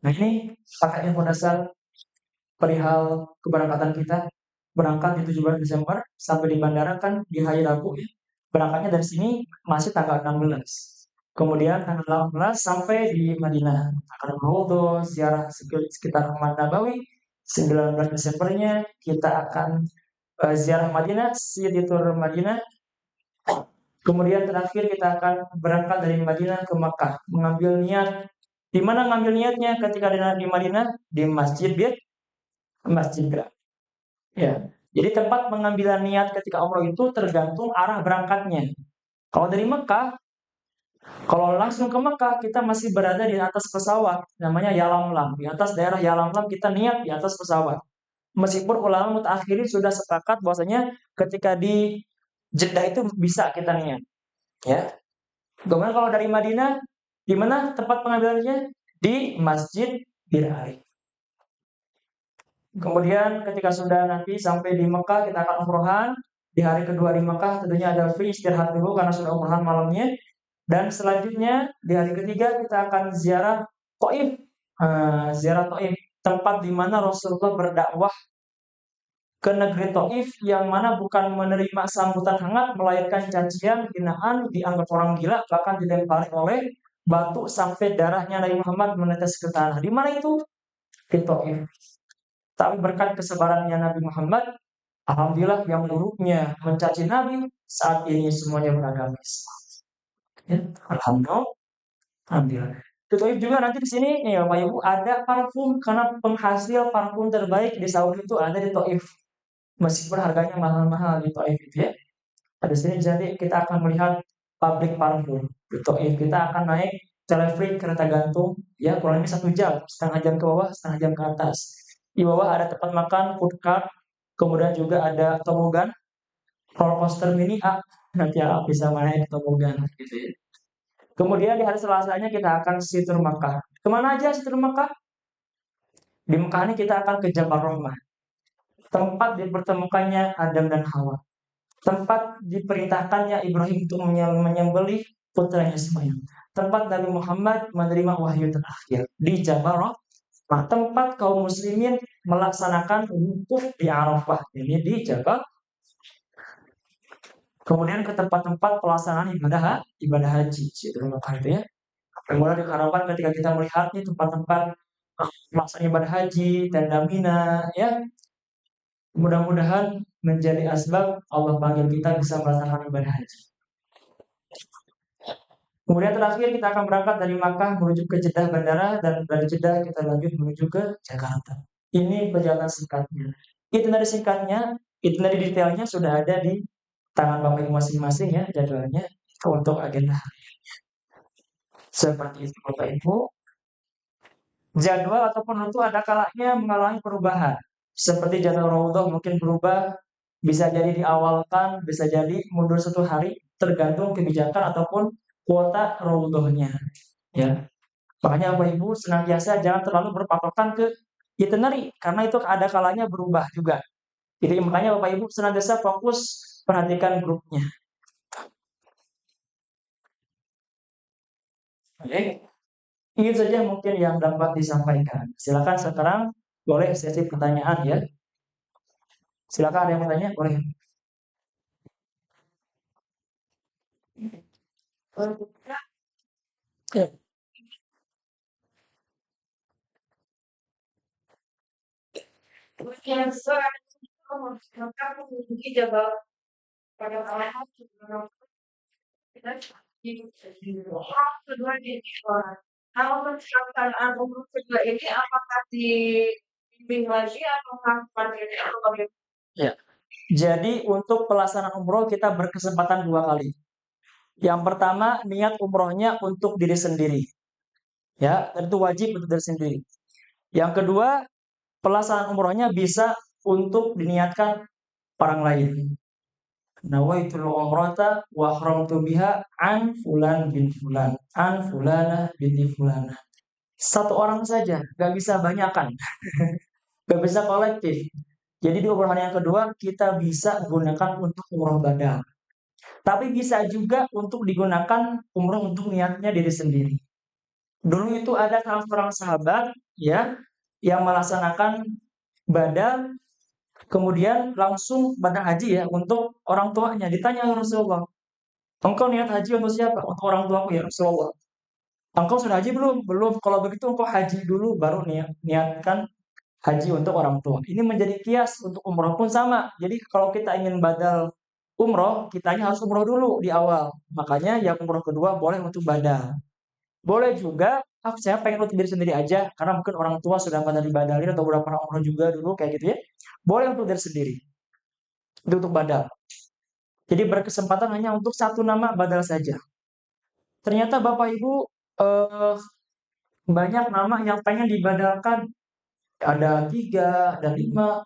Nah ini pakai info dasar perihal keberangkatan kita. Berangkat di 17 Desember sampai di bandara kan di hari Rabu ya. Berangkatnya dari sini masih tanggal 16. Kemudian tanggal 18 sampai di Madinah. Akan berwudu, ziarah sekitar Masjid Nabawi. 19 Desembernya kita akan ziarah Madinah, Siti Tur Madinah. Kemudian terakhir kita akan berangkat dari Madinah ke Makkah, mengambil niat. Di mana ngambil niatnya ketika di Madinah? Di Masjid Gera. Ya. Jadi tempat pengambilan niat ketika umroh itu tergantung arah berangkatnya. Kalau dari Mekah, kalau langsung ke Mekah, kita masih berada di atas pesawat, namanya Yalamlam. Di atas daerah Yalamlam kita niat di atas pesawat. Meskipun ulama mutakhirin sudah sepakat bahwasanya ketika di Jeddah itu bisa kita niat, ya. Kemudian kalau dari Madinah, di mana tempat pengambilannya? Di Masjid Bir Ali. Kemudian ketika sudah nanti sampai di Mekah, kita akan umrohan. Di hari kedua di Mekah tentunya ada free istirahat dulu karena sudah umrohan malamnya. Dan selanjutnya di hari ketiga kita akan ziarah Taif. Ziarah Taif, tempat di mana Rasulullah berdakwah ke negeri Taif yang mana bukan menerima sambutan hangat, melainkan cacian, hinaan, dianggap orang gila, bahkan dilempari oleh batu sampai darahnya Nabi Muhammad menetes ke tanah. Di mana itu? Di Taif. Tapi berkat kesabarannya Nabi Muhammad, alhamdulillah yang buruknya mencaci Nabi, saat ini semuanya beragama Islam. Ya, alhamdulillah. Alhamdulillah. Tetapi juga nanti di sini nih Bapak Ibu ada parfum karena penghasil parfum terbaik di Saudi itu ada di Taif. Meskipun harganya mahal-mahal di Taif itu ya. Di sini jadi kita akan melihat pabrik parfum di Taif. Kita akan naik teleferik kereta gantung ya kurang lebih 1 jam, setengah jam ke bawah, setengah jam ke atas. Di bawah ada tempat makan, food cart, kemudian juga ada tobogan, roller coaster mini A. Nanti bisa naik tobogan gitu ya. Kemudian di hari Selasanya kita akan situr Makkah. Kemana aja situr Makkah? Di Mekah ini kita akan ke Jabal Rahmah. Tempat dipertemukannya Adam dan Hawa. Tempat diperintahkannya Ibrahim untuk menyembelih putranya Ismail. Tempat Nabi Muhammad menerima wahyu terakhir di Jabal Rahmah. Tempat kaum muslimin melaksanakan wukuf di Arafah. Ini di Jabal. Kemudian ke tempat-tempat pelaksanaan ibadah haji. Situ Mekah itu ya. Kemudian diharapkan ketika kita melihat nih tempat-tempat pelaksanaan ibadah haji, tenda Mina, ya mudah-mudahan menjadi asbab Allah panggil kita bisa melaksanakan ibadah haji. Kemudian terakhir kita akan berangkat dari Makkah menuju ke Jeddah bandara dan dari Jeddah kita lanjut menuju ke Jakarta. Ini perjalanan singkatnya. Itu dari singkatnya, itu dari detailnya sudah ada di tangan Bapak Ibu masing-masing ya jadwalnya untuk agenda. Seperti itu Bapak Ibu. Jadwal ataupun rute ada kalanya mengalami perubahan. Seperti jadwal Ramadan mungkin berubah, bisa jadi diawalkan, bisa jadi mundur 1 hari, tergantung kebijakan ataupun kuota Ramadannya. Ya, makanya Bapak Ibu senantiasa jangan terlalu berpatokan ke itinerary karena itu ada kalanya berubah juga. Jadi makanya Bapak Ibu senantiasa fokus perhatikan grupnya. Oke, itu saja mungkin yang dapat disampaikan. Silakan sekarang boleh sesi pertanyaan ya. Silakan ada yang mau tanya, boleh. Ya. Kalau pelaksanaan umroh kedua ini apakah dibimbing lagi ataukah materi atau bagaimana? Ya, jadi untuk pelaksanaan umroh kita berkesempatan 2 kali. Yang pertama, niat umrohnya untuk diri sendiri, ya, itu wajib untuk diri sendiri. Yang kedua, pelaksanaan umrohnya bisa untuk diniatkan orang lain. Nawaitul umrata wa haramtu biha an fulan bin fulan, an fulanah binti fulanah. Satu orang saja, gak bisa banyakan, gak bisa kolektif. Jadi di umroh yang kedua kita bisa gunakan untuk umroh badal. Tapi bisa juga untuk digunakan umroh untuk niatnya diri sendiri. Dulu itu ada salah seorang sahabat ya yang melaksanakan badal kemudian langsung badal haji ya untuk orang tuanya. Ditanya oleh Rasulullah, "Engkau niat haji untuk siapa?" "Untuk orang tuaku ya Rasulullah." "Engkau sudah haji belum?" "Belum." "Kalau begitu engkau haji dulu baru niatkan haji untuk orang tua." Ini menjadi kias untuk umroh pun sama. Jadi kalau kita ingin badal umroh, kitanya harus umroh dulu di awal. Makanya yang umroh kedua boleh untuk badal. Boleh juga, saya pengen untuk diri sendiri aja, karena mungkin orang tua sudah pada dibadalin atau udah pernah umroh juga dulu kayak gitu ya. Boleh untuk diri sendiri, itu untuk badal. Jadi berkesempatan hanya untuk satu nama badal saja. Ternyata Bapak Ibu eh, banyak nama yang pengen dibadalkan, ada 3, ada 5.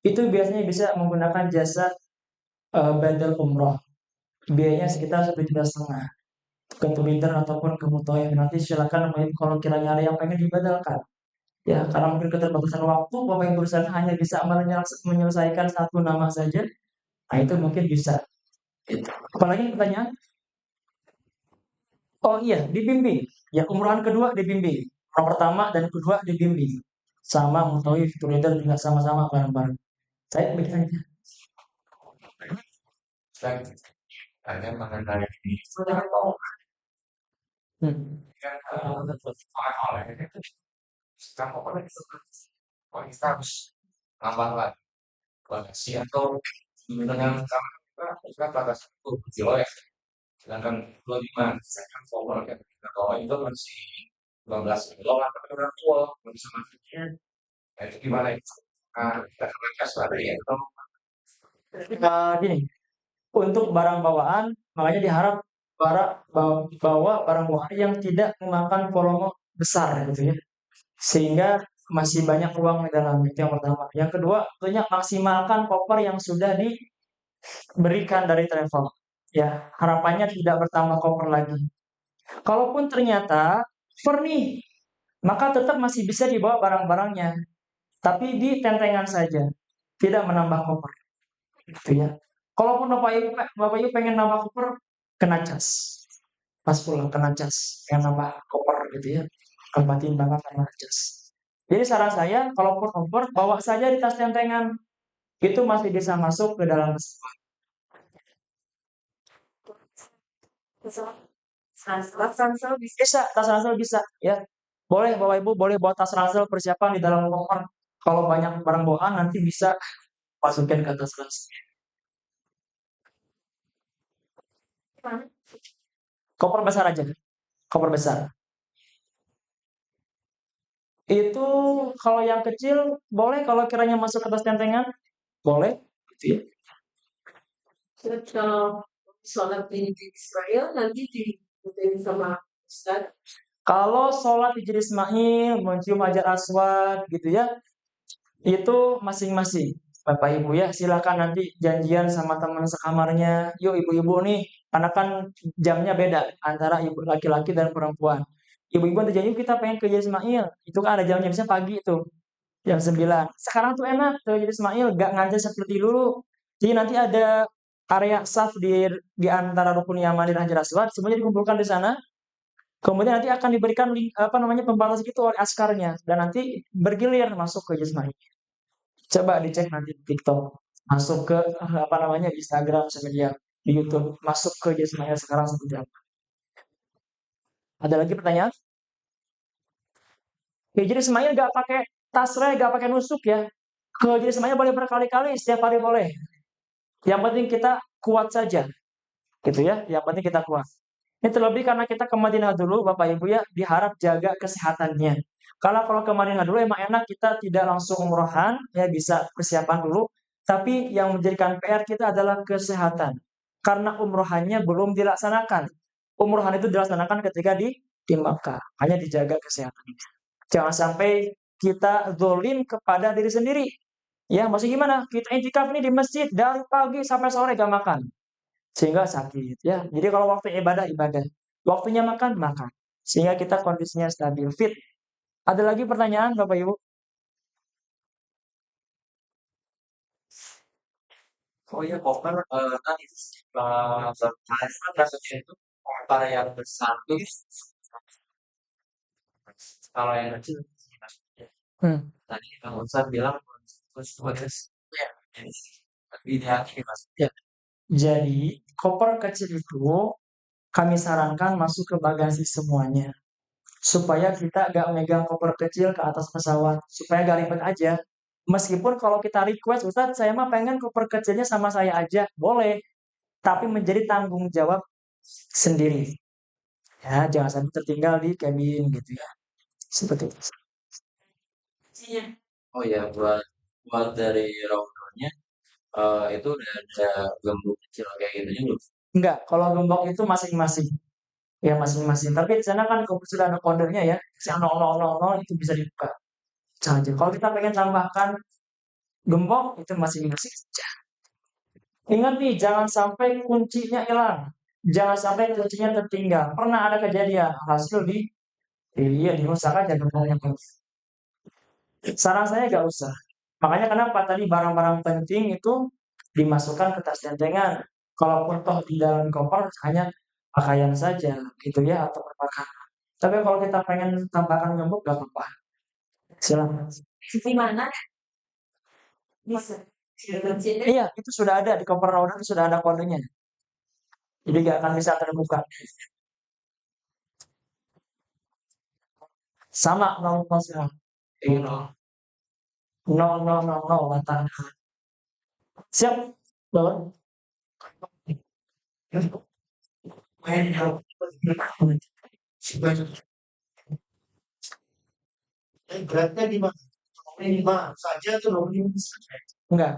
Itu biasanya bisa menggunakan jasa badal umroh. Biayanya sekitar 1,5 juta ke Twitter ataupun ke Mutoib. Nanti silakan Bapak Ibu kalau kiranya ada yang pengen dibadalkan. Ya, karena mungkin keterbatasan waktu, Bapak Ibu di sana hanya bisa menyelesaikan satu nama saja. Nah, itu mungkin bisa. Gitu. Apalagi pertanyaan? Oh iya, dibimbing. Ya, umrohan kedua dibimbing. Umroh pertama dan kedua dibimbing. Sama Mutawif, Turider juga sama-sama bareng-bareng. Saya bikin aja. Hanya mengenai ini. Hmm. Nambah lagi. Bagasi atau dengan kita batas 10 kilo ya. Sedangkan 25, sedangkan power yang kita bawa itu masih 12 kilo lah, tapi orang tua nggak bisa masukin. Nah, itu gimana itu? Nah, kita kerja sehari ya, itu. Gini, untuk barang bawaan, makanya diharap bawa barang bawaan yang tidak memakan volume besar gitu ya. Sehingga masih banyak uang di dalam itu yang pertama. Yang kedua, tentunya maksimalkan koper yang sudah diberikan dari travel. Ya, harapannya tidak bertambah koper lagi. Kalaupun ternyata over nih, maka tetap masih bisa dibawa barang-barangnya, tapi di tentengan saja, tidak menambah koper, gitu ya. Kalaupun Bapak Ibu pengen nambah koper, kena cas. Pas pulang kena cas, yang nambah koper gitu ya. Tempat timbangan kena cas. Jadi saran saya, kalaupun over, bawa saja di tas tentengan. Itu masih bisa masuk ke dalam pesawat. Bisa, tas ransel bisa, ya. Boleh Bapak Ibu, boleh bawa tas ransel persiapan di dalam koper. Kalau banyak barang bawaan nanti bisa masukin ke tas ransel. Koper besar aja, koper besar. Itu kalau yang kecil boleh kalau kiranya masuk ke tas tentengan, boleh, gitu ya. Terus kalau sholat di Israel nanti diikutin sama Ustaz. Kalau sholat di Masjid Ismail, mencium Hajar Aswad gitu ya, itu masing-masing. Bapak Ibu ya, silakan nanti janjian sama teman sekamarnya. Yuk ibu-ibu nih, karena kan jamnya beda antara ibu laki-laki dan perempuan. Ibu-ibu nanti janji kita pengen ke Masjid Ismail. Itu kan ada jamnya bisa pagi itu, jam 9. Sekarang tuh enak ke Masjid Ismail, gak ngantri seperti dulu. Jadi nanti ada area saf di antara rukun Yamani dan Hajar Aswad, semuanya dikumpulkan di sana. Kemudian nanti akan diberikan link, apa namanya pembatas gitu oleh askarnya dan nanti bergilir masuk ke Ismail. Coba dicek nanti di TikTok, masuk ke apa namanya di Instagram semedia di YouTube, masuk ke Ismail sekarang seperti apa. Ada lagi pertanyaan? Ya, jadi Ismail gak pakai tas gak pakai nusuk ya. Kalau jadi semuanya boleh berkali-kali, setiap hari boleh. Yang penting kita kuat saja, gitu ya. Yang penting kita kuat. Ini terlebih karena kita ke Madinah dulu, Bapak Ibu ya, diharap jaga kesehatannya. Kalau ke Madinah dulu emang enak kita tidak langsung umrohan, ya bisa persiapan dulu. Tapi yang menjadikan PR kita adalah kesehatan. Karena umrohannya belum dilaksanakan. Umrohan itu dilaksanakan ketika di Makkah. Hanya dijaga kesehatan. Jangan sampai kita zolim kepada diri sendiri. Ya, masih gimana? Kita intikaf nih di masjid dari pagi sampai sore gak makan. Sehingga sakit ya. Jadi kalau waktu ibadah ibadah, waktunya makan makan. Sehingga kita kondisinya stabil, fit. Ada lagi pertanyaan Bapak Ibu? Oh iya, koper tadi maksudnya itu koper yang besar itu kalau yang kecil tadi Kang Ustaz bilang terus ya, ideal mas. Ya. Jadi koper kecil itu kami sarankan masuk ke bagasi semuanya. Supaya kita gak megang koper kecil ke atas pesawat. Supaya gak ribet aja. Meskipun kalau kita request, Ustaz, saya mah pengen koper kecilnya sama saya aja. Boleh. Tapi menjadi tanggung jawab sendiri. Ya, jangan sampai tertinggal di cabin gitu ya. Seperti itu. Iya. Oh ya, buat buat dari routernya itu udah ada gembok kecil kayak gitu juga. Enggak, kalau gembok itu masing-masing. Ya masing-masing. Tapi di sana kan kalau sudah ada kodernya ya, yang 0000 itu bisa dibuka. Saja. Kalau kita pengen tambahkan gembok itu masing-masing saja. Ingat nih, jangan sampai kuncinya hilang. Jangan sampai kuncinya tertinggal. Pernah ada kejadian hasil iya dirusak aja gemboknya. Saran saya nggak usah. Makanya kenapa tadi barang-barang penting itu dimasukkan ke tas gantengan. Kalaupun toh di dalam koper hanya pakaian saja, gitu ya, atau makanan. Tapi kalau kita pengen tambahkan gembok, gak apa-apa. Silakan. Di mana? Bisa. Iya, itu sudah ada di koper roda itu sudah ada kodenya. Jadi gak akan bisa terbuka. Sama 00. Iya. 0000 batang. Siap, Bapak. Beratnya di mana? 5 saja tuh 5 saja. Enggak.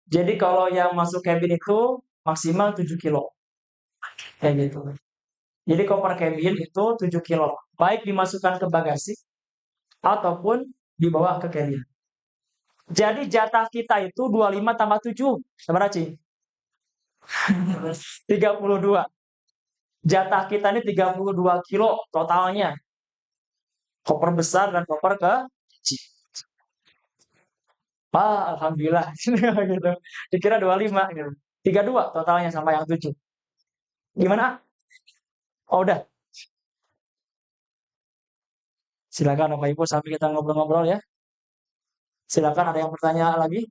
Jadi kalau yang masuk cabin itu maksimal 7 kilo. Kayak gitu. Jadi koper cabin itu 7 kilo. Baik dimasukkan ke bagasi ataupun dibawa ke cabin. Jadi jatah kita itu 25 tambah 7. Seberapa, Ci? 32. Jatah kita ini 32 kilo totalnya. Koper besar dan koper kecil. Alhamdulillah. gitu. Dikira 25 gitu. 32 totalnya sama yang 7. Gimana? Oh, udah. Silakan Bapak Ibu sampai kita ngobrol-ngobrol ya. Silakan ada yang bertanya lagi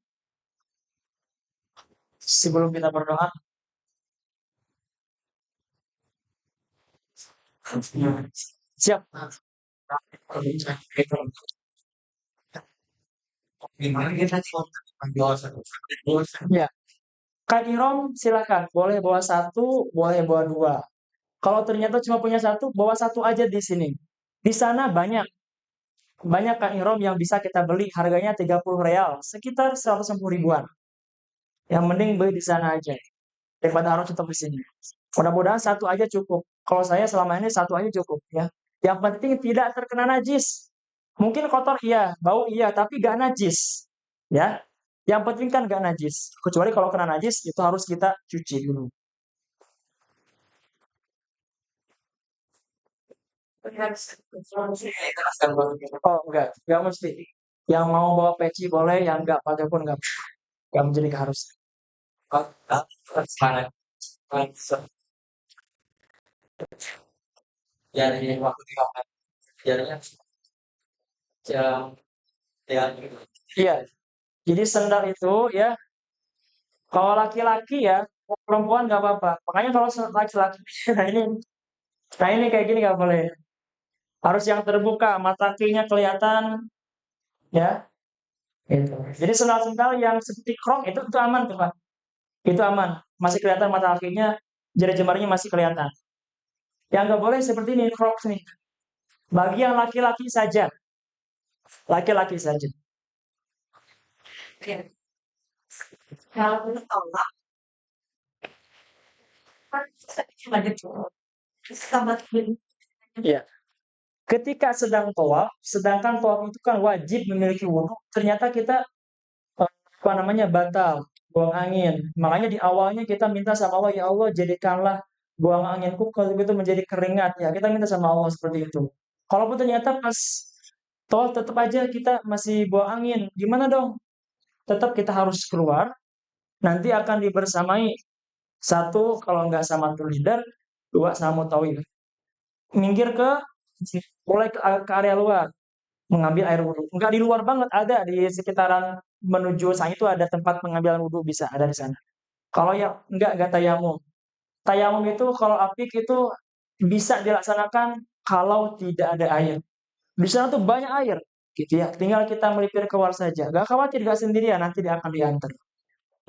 sebelum kita berdoa. Siap. Ya, Kak Irom silakan. Boleh bawa satu, boleh bawa dua. Kalau ternyata cuma punya satu, bawa satu aja di sini. Di sana banyak banyak Kak Irom yang bisa kita beli harganya 30 real, sekitar 110 ribuan. Yang mending beli di sana aja daripada harus tetap di sini. Mudah-mudahan satu aja cukup. Kalau saya selama ini satu aja cukup ya. Yang penting tidak terkena najis. Mungkin kotor iya, bau iya, tapi gak najis. Ya. Yang penting kan gak najis. Kecuali kalau kena najis itu harus kita cuci dulu. Oh enggak mesti. Yang mau bawa peci boleh, yang enggak pakai pun enggak menjadi keharusan. Jadi waktu di kamar. Jadinya jam ya. Iya. Jadi sendal itu ya, kalau laki-laki ya, perempuan nggak apa-apa. Makanya kalau laki-laki, nah ini kayak gini nggak boleh. Harus yang terbuka, mata kakinya kelihatan, ya. Gitu. Jadi sendal-sendal yang seperti krok itu aman tuh Pak. Itu aman. Masih kelihatan mata kakinya, jari jemarinya masih kelihatan. Yang nggak boleh seperti ini Crocs nih. Bagi yang laki-laki saja, laki-laki saja. Ya. Ketika sedang tawaf, sedangkan tawaf itu kan wajib memiliki wudhu, ternyata kita apa namanya batal, buang angin. Makanya di awalnya kita minta sama Allah, ya Allah jadikanlah buang anginku kalau itu menjadi keringat. Ya kita minta sama Allah seperti itu. Kalaupun ternyata pas tawaf tetap aja kita masih buang angin, gimana dong? Tetap kita harus keluar, nanti akan dibersamai satu kalau nggak sama tour leader, dua sama mutawif. Minggir ke mulai ke area luar, mengambil air wudhu. Nggak di luar banget, ada di sekitaran menuju sang itu ada tempat pengambilan wudhu bisa ada di sana. Kalau yang nggak tayamum. Tayamum itu kalau apik itu bisa dilaksanakan kalau tidak ada air. Di sana tuh banyak air, gitu ya. Tinggal kita melipir keluar saja. Gak khawatir gak sendirian, nanti dia akan diantar.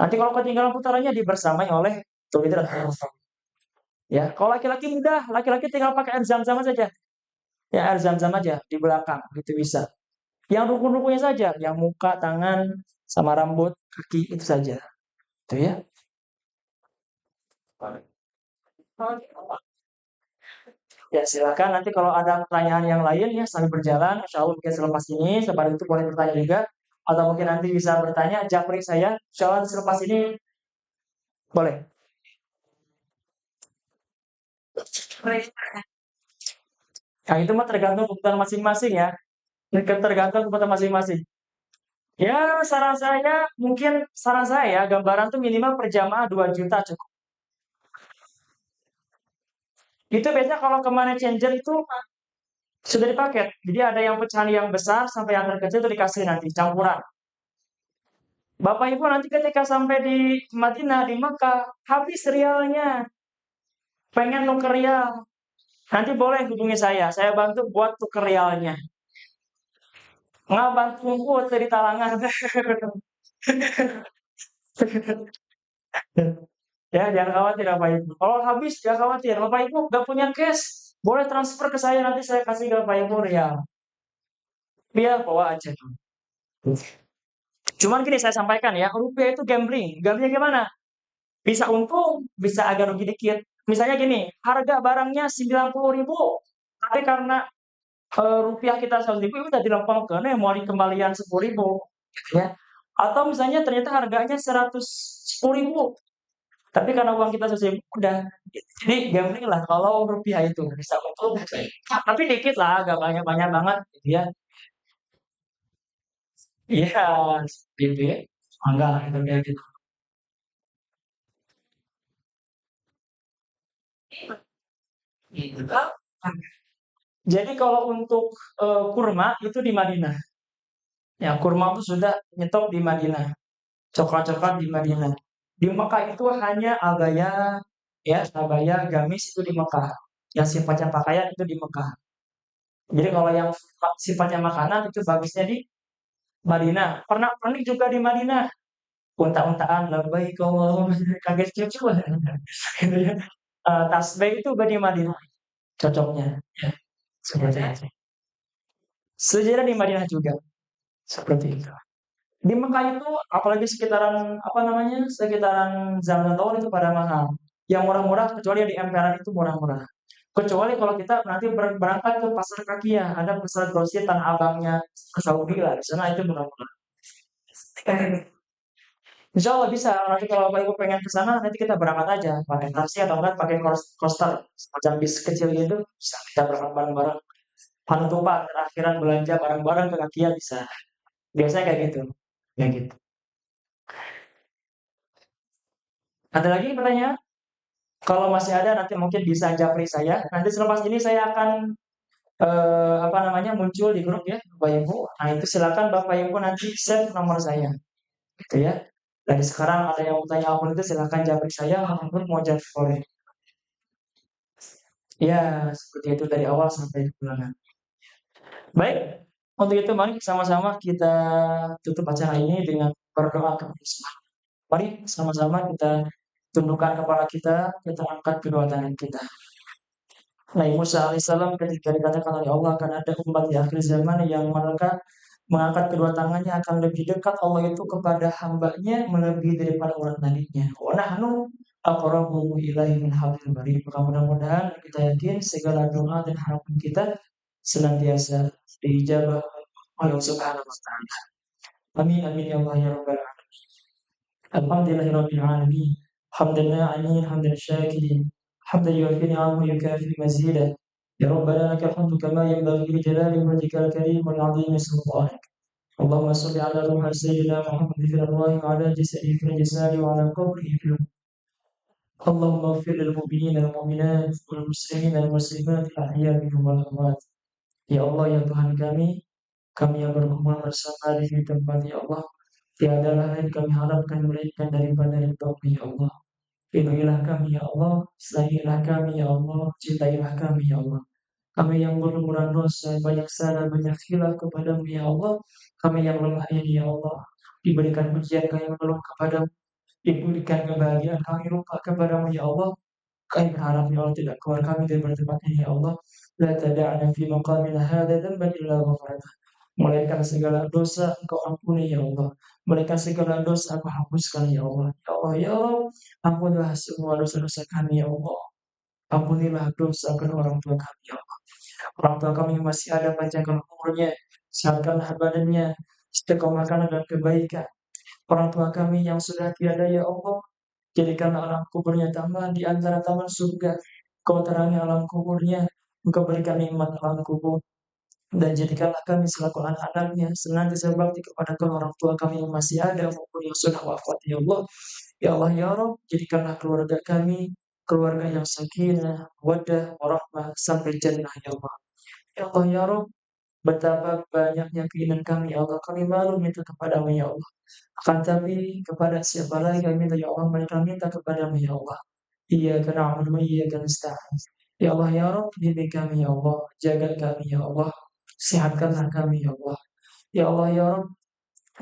Nanti kalau ketinggalan putarannya dibersamai oleh leader atau ya. Kalau laki-laki mudah, laki-laki tinggal pakai air zam-zam saja. Ya air zam-zam aja di belakang, gitu bisa. Yang rukun-rukunnya saja, yang muka, tangan, sama rambut, kaki itu saja. Itu ya. Ya silakan nanti kalau ada pertanyaan yang lain ya sambil berjalan, insya Allah mungkin selepas ini, selepas itu boleh bertanya juga. Atau mungkin nanti bisa bertanya, japri saya, insya Allah selepas ini boleh. Yang itu mah tergantung kebutuhan masing-masing ya. Tergantung kebutuhan masing-masing. Ya saran saya gambaran tuh minimal per jamaah 2 juta cukup. Itu biasanya kalau ke money changer itu sudah dipaket. Jadi ada yang pecahan yang besar sampai yang terkecil itu dikasih nanti campuran. Bapak Ibu nanti ketika sampai di Madinah, di Mekah, habis rialnya. Pengen nuker rial. Nanti boleh hubungi saya bantu buat tuker rialnya. Nggak bantu ngumpul dari talangan. Ya, jangan khawatir Bapak Ibu. Kalau habis, jangan khawatir. Bapak Ibu nggak punya cash, boleh transfer ke saya, nanti saya kasih ke Bapak Ibu rial. Biar bawa aja. Cuman gini saya sampaikan ya, rupiah itu gambling. Gambling gimana? Bisa untung, bisa agak rugi dikit. Misalnya gini, harga barangnya 90.000, tapi karena rupiah kita 100.000 udah dilempengkeun mau dikembalian 10.000, ya. Atau misalnya ternyata harganya 110.000, tapi karena uang kita 100.000 udah. Jadi gambling lah kalau rupiah itu bisa untung, tapi dikit lah, agak banyak-banyak banget, gitu ya. Iya, gitu ya. Enggak lah, itu kayak gitu. Gitu. Jadi kalau untuk kurma itu di Madinah. Ya, kurma itu sudah nyetop di Madinah. Coklat-coklat di Madinah. Di Mekah itu hanya abaya, ya, abaya, gamis itu di Mekah. Yang sifatnya pakaian itu di Mekah. Jadi kalau yang sifatnya makanan itu bagusnya di Madinah. Pernah pernik juga di Madinah. Unta-untaan, labbaik Allahumma kaget cucu. Gitu ya. Tasbih itu juga di Madinah. Cocoknya. Ya, seperti itu. Sejarah di Madinah juga. Seperti itu. Di Mekah itu apalagi sekitaran apa namanya? Sekitaran zaman tahun itu pada mahal. Yang murah-murah kecuali yang di emperan itu murah-murah. Kecuali kalau kita nanti berangkat ke pasar kaki ya, ada pasar grosir Tanah Abangnya ke Saudi lah, di sana itu murah-murah. Insya Allah bisa. Nanti kalau Bapak Ibu pengen ke sana, nanti kita berangkat aja pakai taksi atau enggak pakai coaster semacam bis kecil gitu. Bisa kita berangkat bareng-bareng. Panutupan terakhiran belanja bareng-bareng ke kaki ya bisa. Biasanya kayak gitu. Kayak gitu. Ada lagi pertanyaan? Kalau masih ada nanti mungkin bisa japri saya. Nanti selepas ini saya akan apa namanya muncul di grup ya Bapak Ibu. Nah itu silakan Bapak Ibu nanti save nomor saya, gitu ya. Dari sekarang ada yang mau tanya apa itu silakan japri saya. Mahmud mau japri boleh. Ya seperti itu dari awal sampai kepulangan. Baik. Untuk itu mari sama-sama kita tutup acara ini dengan berdoa kepada Allah. Mari sama-sama kita tundukkan kepala kita angkat kedua tangan kita. Nabi Musa alaihissalam ketika dikatakan oleh Allah akan ada umat di akhir zaman yang mereka mengangkat kedua tangannya akan lebih dekat Allah itu kepada hambanya melebihi daripada orang tadinya. Wa nahnu aqrabu ilaihi min hablil warid. Maka mudah-mudahan kita yakin segala doa dan harapan kita senantiasa diijabah oleh Allah Subhanahu wa taala. Amin amin ya Allah ya rabbal alamin. Alhamdulillahirabbil alamin. Hamdan na'imin hamdan syakirin. حمدا يوفي نعمه ويكافئ مزيدا يا ربنا لك الحمد كما ينبغي لجلال وجهك الكريم والعظيم سلطانك اللهم صل على روح سيدنا محمد في الارواح وعلى جسده في الجساد وعلى قبره في الأرض. اللهم اغفر للمؤمنين والمؤمنات والمسلمين والمسلمات الاحياء منهم والاموات. Ya Allah ya Tuhan kami yang berkumpul bersama di tempat ya Allah, tiada lain kami harapkan melainkan daripada ridho-Mu ya Allah. Ridhoilah kami ya Allah, sayangilah kami ya Allah, cintailah kami ya Allah. Kami yang berlumuran dosa, banyak salah, banyak khilaf kepadamu ya Allah. Kami yang lemah ini ya Allah. Diberikan pujian kami mengeluh kepadamu. Diberikan kebahagiaan kami lupa kepadamu ya Allah. Kami berharap ya Allah tidak keluar kami dari tempat ini ya Allah. La tada'na fi maqamina hadha dhanban illa ghafartah. Melainkan segala dosa Engkau ampuni ya Allah. Melainkan segala dosa Engkau hapuskan ya Allah. Ya Allah ya Allah, ampunilah semua dosa-dosa kami ya Allah. Ampunilah dosa kedua orang tua kami ya Allah. Orang tua kami yang masih ada panjangkan umurnya, sehatkanlah badannya, istiqomahkanlah dalam kebaikan. Orang tua kami yang sudah tiada ya Allah, jadikanlah alam kuburnya taman di antara taman surga. Kau terangi alam kuburnya, Engkau berikan nikmat alam kubur. Dan jadikanlah kami selaku anak-anaknya senantiasa berbakti kepada kedua orang tua kami yang masih ada maupun yang sudah wafat ya Allah. Ya Allah ya Rabb, jadikanlah keluarga kami keluarga yang sakinah, wadah, warahmah sampai jannah ya Allah. Ya Allah ya Rabb, betapa banyaknya keinginan kami ya Allah, kami malu minta kepadamu ya Allah. Akan tapi kepada siapa lagi kami minta ya Allah, mereka minta kepadamu ya Allah. Iyyaka na'budu wa iyyaka nasta'in. Ya Allah ya Rabb, bimbing kami ya Allah, jaga kami ya Allah, sehatkanlah kami ya Allah. Ya Allah ya Rabb,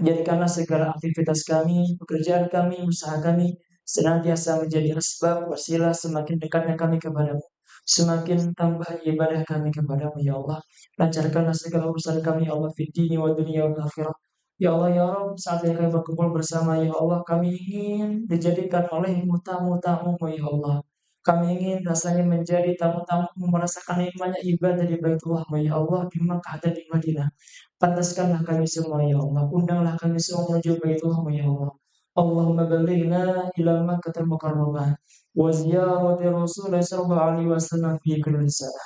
jadikanlah segala aktivitas kami, pekerjaan kami, usaha kami senantiasa menjadi sebab wasilah semakin dekatnya kami kepadamu. Semakin tambah ibadah kami kepadamu ya Allah. Lancarkanlah segala urusan kami ya Allah fid dini wa dunya wal akhirah. Ya Allah ya Rabb, saat ini kami berkumpul bersama ya Allah, kami ingin dijadikan oleh-Mu tamu-tamu-Mu ya Allah. Kami ingin rasanya menjadi tamu-tamu merasakan nikmatnya ibadah di Baitullah-Mu ya Allah, di Makkah dan di Madinah. Pantaskanlah kami semua ya Allah, undanglah kami semua menuju Baitullah ya Allah. Allahumma balighna ila Makkah al-Mukarramah wa ziyarati Rasulullah sallallahu alaihi wasallam fi kulli sana.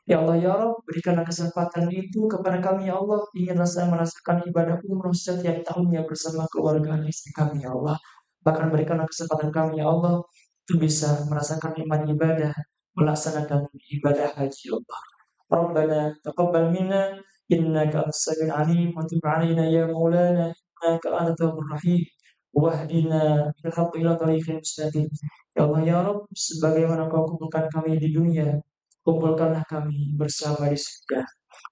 Ya Allah ya Rabb, berikanlah kesempatan itu kepada kami ya Allah, ingin merasakan ibadah umroh setiap tahunnya bersama keluarga dan istri kami ya Allah. Bahkan berikanlah kesempatan kami ya Allah untuk bisa merasakan nikmat ibadah, melaksanakan ibadah haji ya Allah. Rabbana taqabbal minna innaka antas samiul alim wa tub 'alaina ya maulana innaka antat tawwabur rahim wahdina bil haqqi ila thariqil mustaqim. Ya Allah ya Rabb, sebagaimana Kau kumpulkan kami di dunia, kumpulkanlah kami bersama di surga.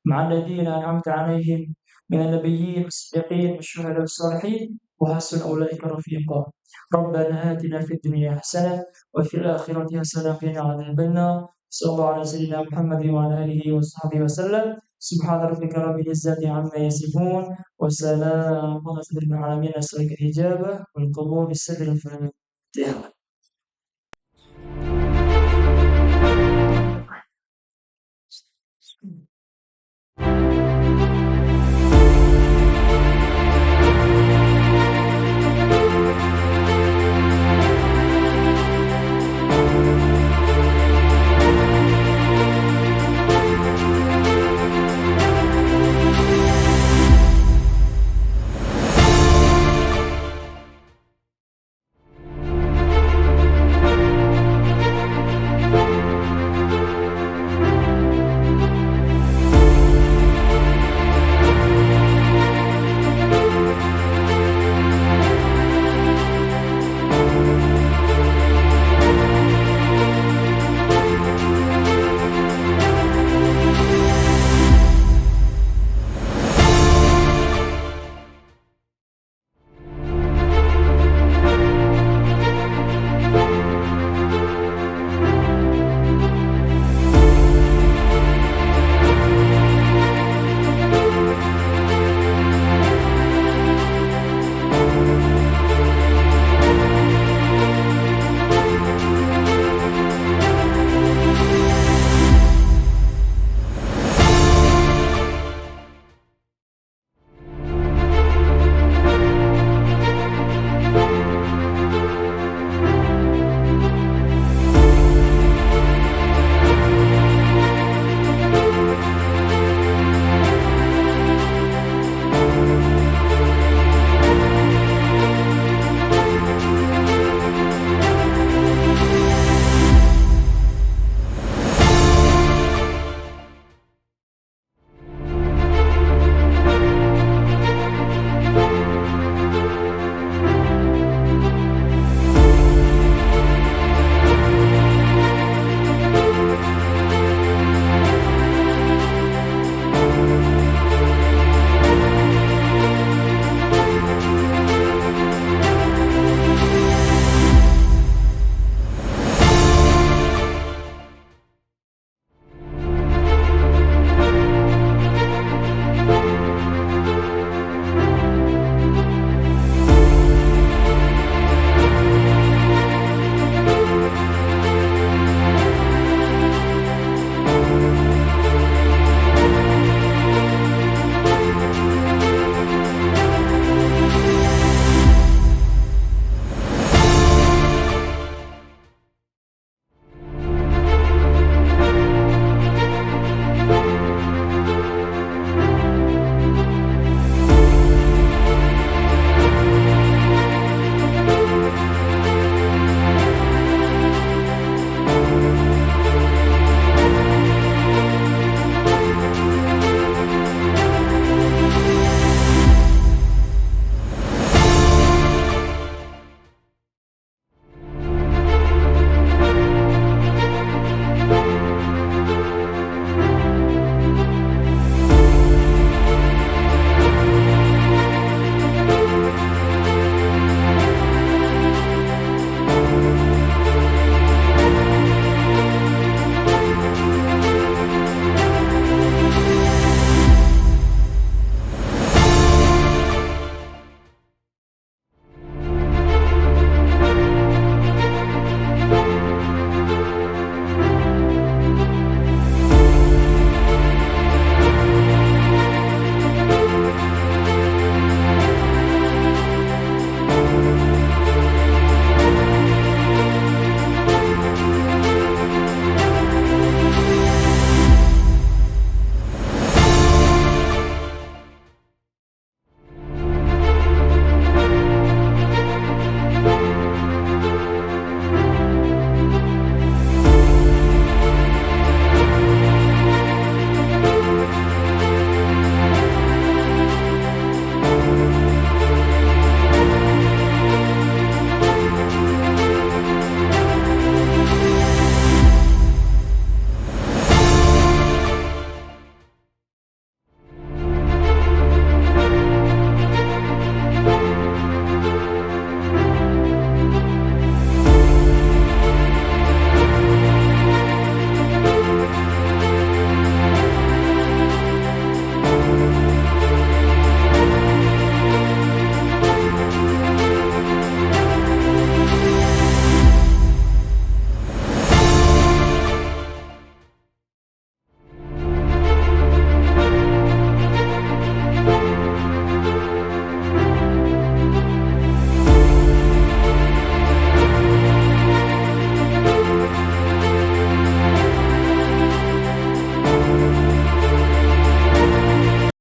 Ma'alladzina an'amta 'alaihim minan nabiyyin was-siddiqin wasyuhada'i was-shalihin wa hasuna ulaika rafiqa. Rabbana atina fid dunya hasanah wa fil akhirati hasanah wa qina 'adzabannar. Sallallahu ala sayyidina Muhammad wa ala alihi wa sahbihi wasallam. Subhana rabbika rabbil izzati 'amma yasifun wa salamun 'alal mursalin. Nas'aluka al-ijabah wal qabul bis-sirri al-Fatihah.